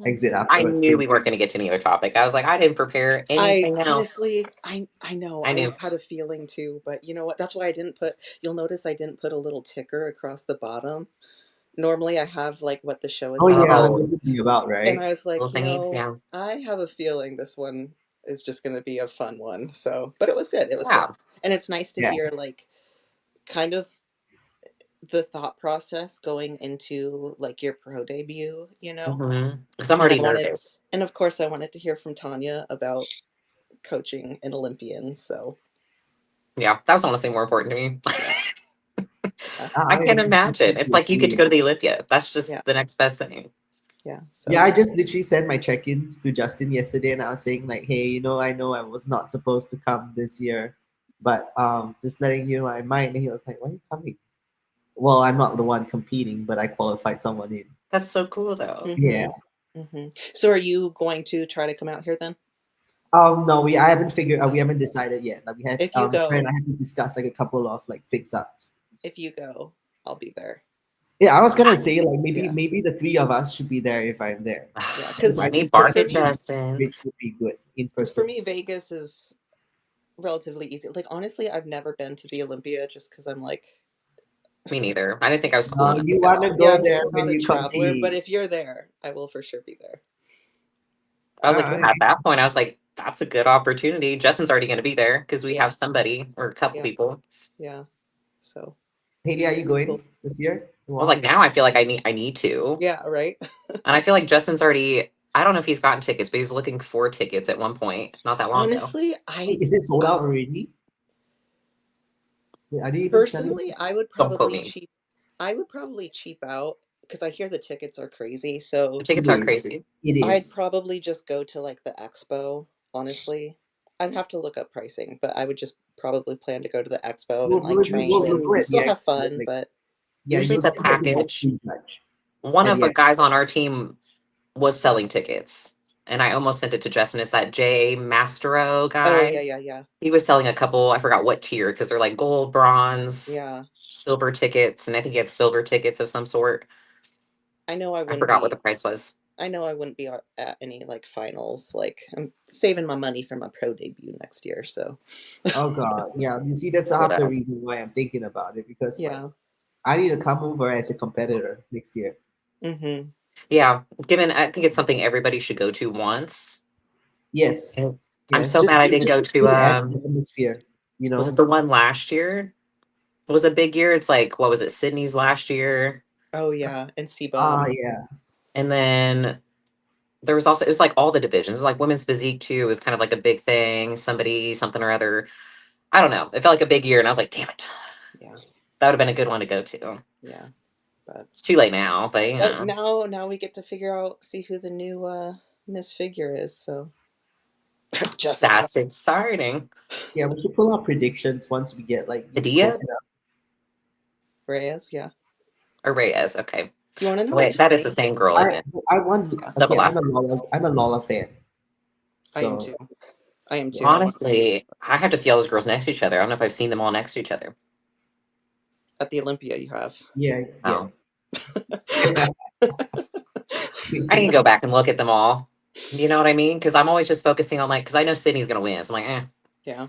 exit I afterwards. knew we weren't going to get to any other topic. I was like, I didn't prepare anything else. Honestly, I know. I knew. had a feeling too, but you know what? That's why I didn't put. You'll notice I didn't put a little ticker across the bottom. Normally, I have like what the show is Oh yeah, about, what was it about, and right? I was like, Little thingy. Yeah. I have a feeling this one is just going to be a fun one. So, but it was good. It was Yeah. good, and it's nice to Yeah. hear like kind of the thought process going into like your pro debut. Because I'm And already I wanted, nervous. and of course, I wanted to hear from Tanya about coaching an Olympian. So Yeah, that was honestly more important to me. I Ah, can't it's imagine. It's like you get to go to the Olympia. That's just Yeah. the next best thing. yeah, so Yeah, I just literally sent my check-ins to Justin yesterday, and I was saying like, hey, I know I was not supposed to come this year, but just letting you know I might. And he was like, why are you coming? Well, I'm not the one competing, but I qualified someone in. That's so cool, though. Mhm, Yeah. mhm. So are you going to try to come out here then? No, I haven't figured. We haven't decided yet. Like we had, If you her and go, I had to discuss like a couple of like fix-ups. I'll be there. Yeah, I was gonna say like Yeah. maybe the three of us should be there if I'm there. Yeah, 'cause- I need 'cause Bark for and me- Justin. Which would be good in Because for person. me, Vegas is relatively easy. Like honestly, I've never been to the Olympia just because I'm like, Me neither. I didn't think I was cool. enough You to want to go. go yeah, I'm there just when not a you traveler. compete. But if you're there, I will for sure be there. I was like, yeah, Alright. at that point, I was like, that's a good opportunity. Justin's already going to be there because we Yeah. have somebody or a couple Yeah. people. Yeah. So Haley, are you cool. going this year? I was like, now I feel like I need to. Yeah, right. And I feel like Justin's already, I don't know if he's gotten tickets, but he was looking for tickets at one point, not that long ago. Honestly, Wait, is it sold out already? Wait, are they even selling? personally, I would Don't quote probably me. cheap. I would probably cheap out because I hear the tickets are crazy. The So tickets It are is. crazy. It I'd is. probably just go to like the expo. Honestly, I'd have to look up pricing, but I would just probably plan to go to the expo and like train We'll and go Usually, at the still have expo. fun. Like, But yeah, usually you'll the still get to watch package, prejudge one at of the the expo. guys on our team was selling tickets. And I almost sent it to Justin. It's that Jay Mastero oh guy. yeah, yeah, yeah, He was selling a couple, I forgot what tier, because they're like gold, bronze, yeah. silver tickets. And I think he had silver tickets of some sort. I know I I wouldn't forgot what the be. price was. I know I wouldn't be at any like finals. Like I'm saving my money for my pro debut next year. So Oh god, yeah. You see, that's Look half the at reason why I'm thinking about it because like yeah. I need to come over as a competitor next year. Mm-hmm. Yeah, given I think it's something everybody should go to once. Yes, And I'm yes. so mad I didn't Just go to feel to the atmosphere. You was it know. the one last year? It was a big year. It's like what was it, Sydney's last year? Oh yeah, and Ah, CBUM. yeah. And then there was also it was like all the divisions. It was like women's physique too was kind of like a big thing. Somebody, something or other. I don't know. It felt like a big year and I was like, damn it. Yeah, That would have been a good one to go to. yeah. But It's too late now, but you but know. now we get to figure out see who the new Miss Figure is. So Jessica That's exciting. Yeah, we should pull our predictions once we get like Padilla close enough. Reyes. Yeah. or Reyes. Okay. You want to know what's Wait, that is the funny? same girl, isn't I it? I want Yeah, Double okay. last. I'm a Lola fan. I am So too. I am yeah. too. I want to Honestly, I have to see all those girls next to each other. I don't know if I've seen them all next to each other. at the Olympia. You have. Yeah, yeah. Oh, I need to go back and look at them all. You know what I mean? Because I'm always just focusing on like, because I know Sydney's gonna win. So I'm like, Yeah,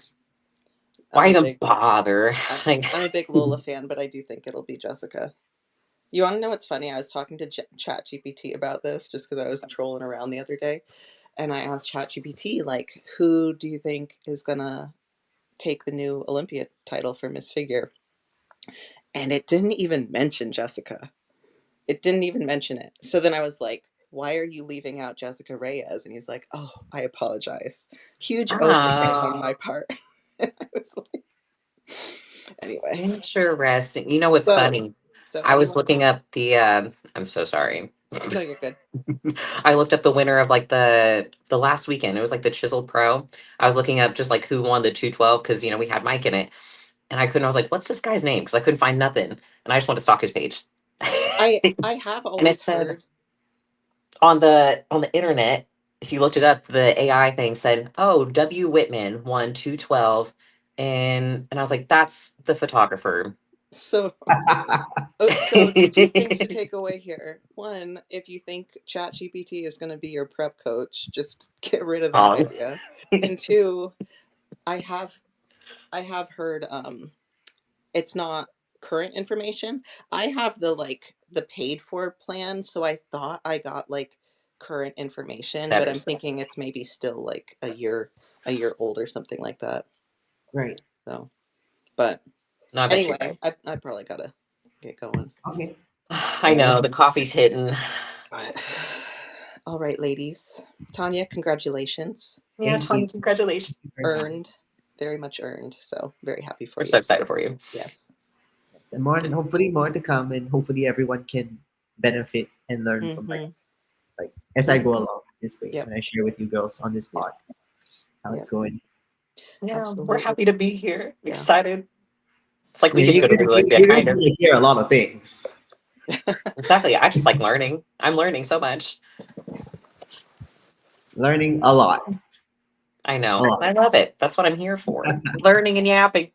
why I'm a even big. bother? Like, I'm a big Lola fan, but I do think it'll be Jessica. You want to know what's funny? I was talking to ChatGPT about this just because I was trolling around the other day, and I asked ChatGPT like, who do you think is gonna take the new Olympia title for Miss Figure? And it didn't even mention Jessica. It didn't even mention it. So then I was like, why are you leaving out Jessica Reyes? And he's like, oh, I apologize. Huge oversight on my ah, part. And I was like, anyway. interesting. You know what's So, funny? so how I do you was want? looking up the. I'm so sorry. No, you're good. I looked up the winner of like the last weekend. It was like the Chiseled Pro. I was looking up just like who won the 212 because we had Mike in it, and I couldn't. I was like, "What's this guy's name?" Because I couldn't find nothing, and I just wanted to stalk his page. I have And it always said heard. on the internet, if you looked it up, the AI thing said, "Oh, W. Whitman won 212," and I was like, "That's the photographer." So so two things to take away here. One, if you think ChatGPT is going to be your prep coach, just get rid of that Um, idea. And two, I have I have heard it's not current information. I have the paid for plan, so I thought I got like current information, but better I'm stuff. thinking it's maybe still like a year old or something like that. right. So, but No, I bet you're right. anyway, I probably gotta get going. Okay. I know the coffee's hitting. All right, ladies. Tanya, congratulations. Yeah, Thank you. Tony, congratulations. Thank you for that. Earned, very much earned. So, very happy for We're so you. excited for you. Yes. Yes, and more, and hopefully more to come, and hopefully everyone can benefit and learn from Mm-hmm. like as I go along this way Yep. when I share with you girls on this Yep. pod how it's Yep. going. Yeah, we're Absolutely. happy to be here. Yeah. Excited. It's like we Yeah, get to go to Olympia, you're kind gonna of. hear a lot of things. Exactly. I just like learning. I'm learning so much. Learning a lot. I A know. lot. I love it. That's what I'm here for. Learning and yapping.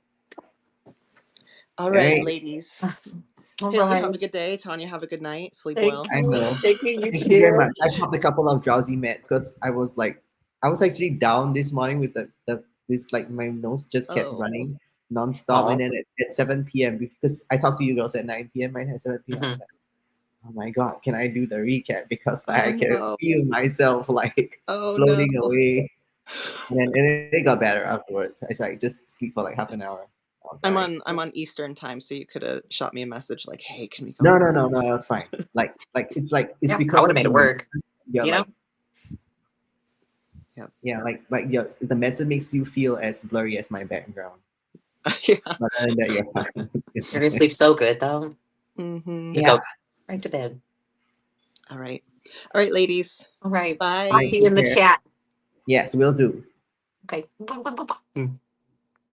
All right, Right. ladies. All Haley, have a right. good day. Tanya, have a good night. Sleep Thank well. I you. know. Thank you. You Thank you very too. much. I popped a couple of drowsy meds because I was actually down this morning with the this like my nose just kept Oh, running nonstop, and Oh. then at 7 p.m. because I talked to you girls at 9 p.m. right at 7 p.m. I was Mhm. like, oh my god, can I do the recap? Because Oh I can no. feel myself like Oh no. floating away. And then it got better afterwards. I like just sleep for like half an hour. I was like, I'm on Eastern time, so you could have shot me a message like, "Hey, can we go no, home?" no, no, no, that's fine. It's Yeah, I because would have of made the it work. you're You know? like Yep. yeah, like your the medicine makes you feel as blurry as my background. Yeah. But other than that, you're fine. You're gonna sleep so good though. Mm-hmm. To Yeah. go right to bed. All right. All right, ladies. All right. All Talk right, Bye. to you take in the care. chat. Yes, we'll do. Okay.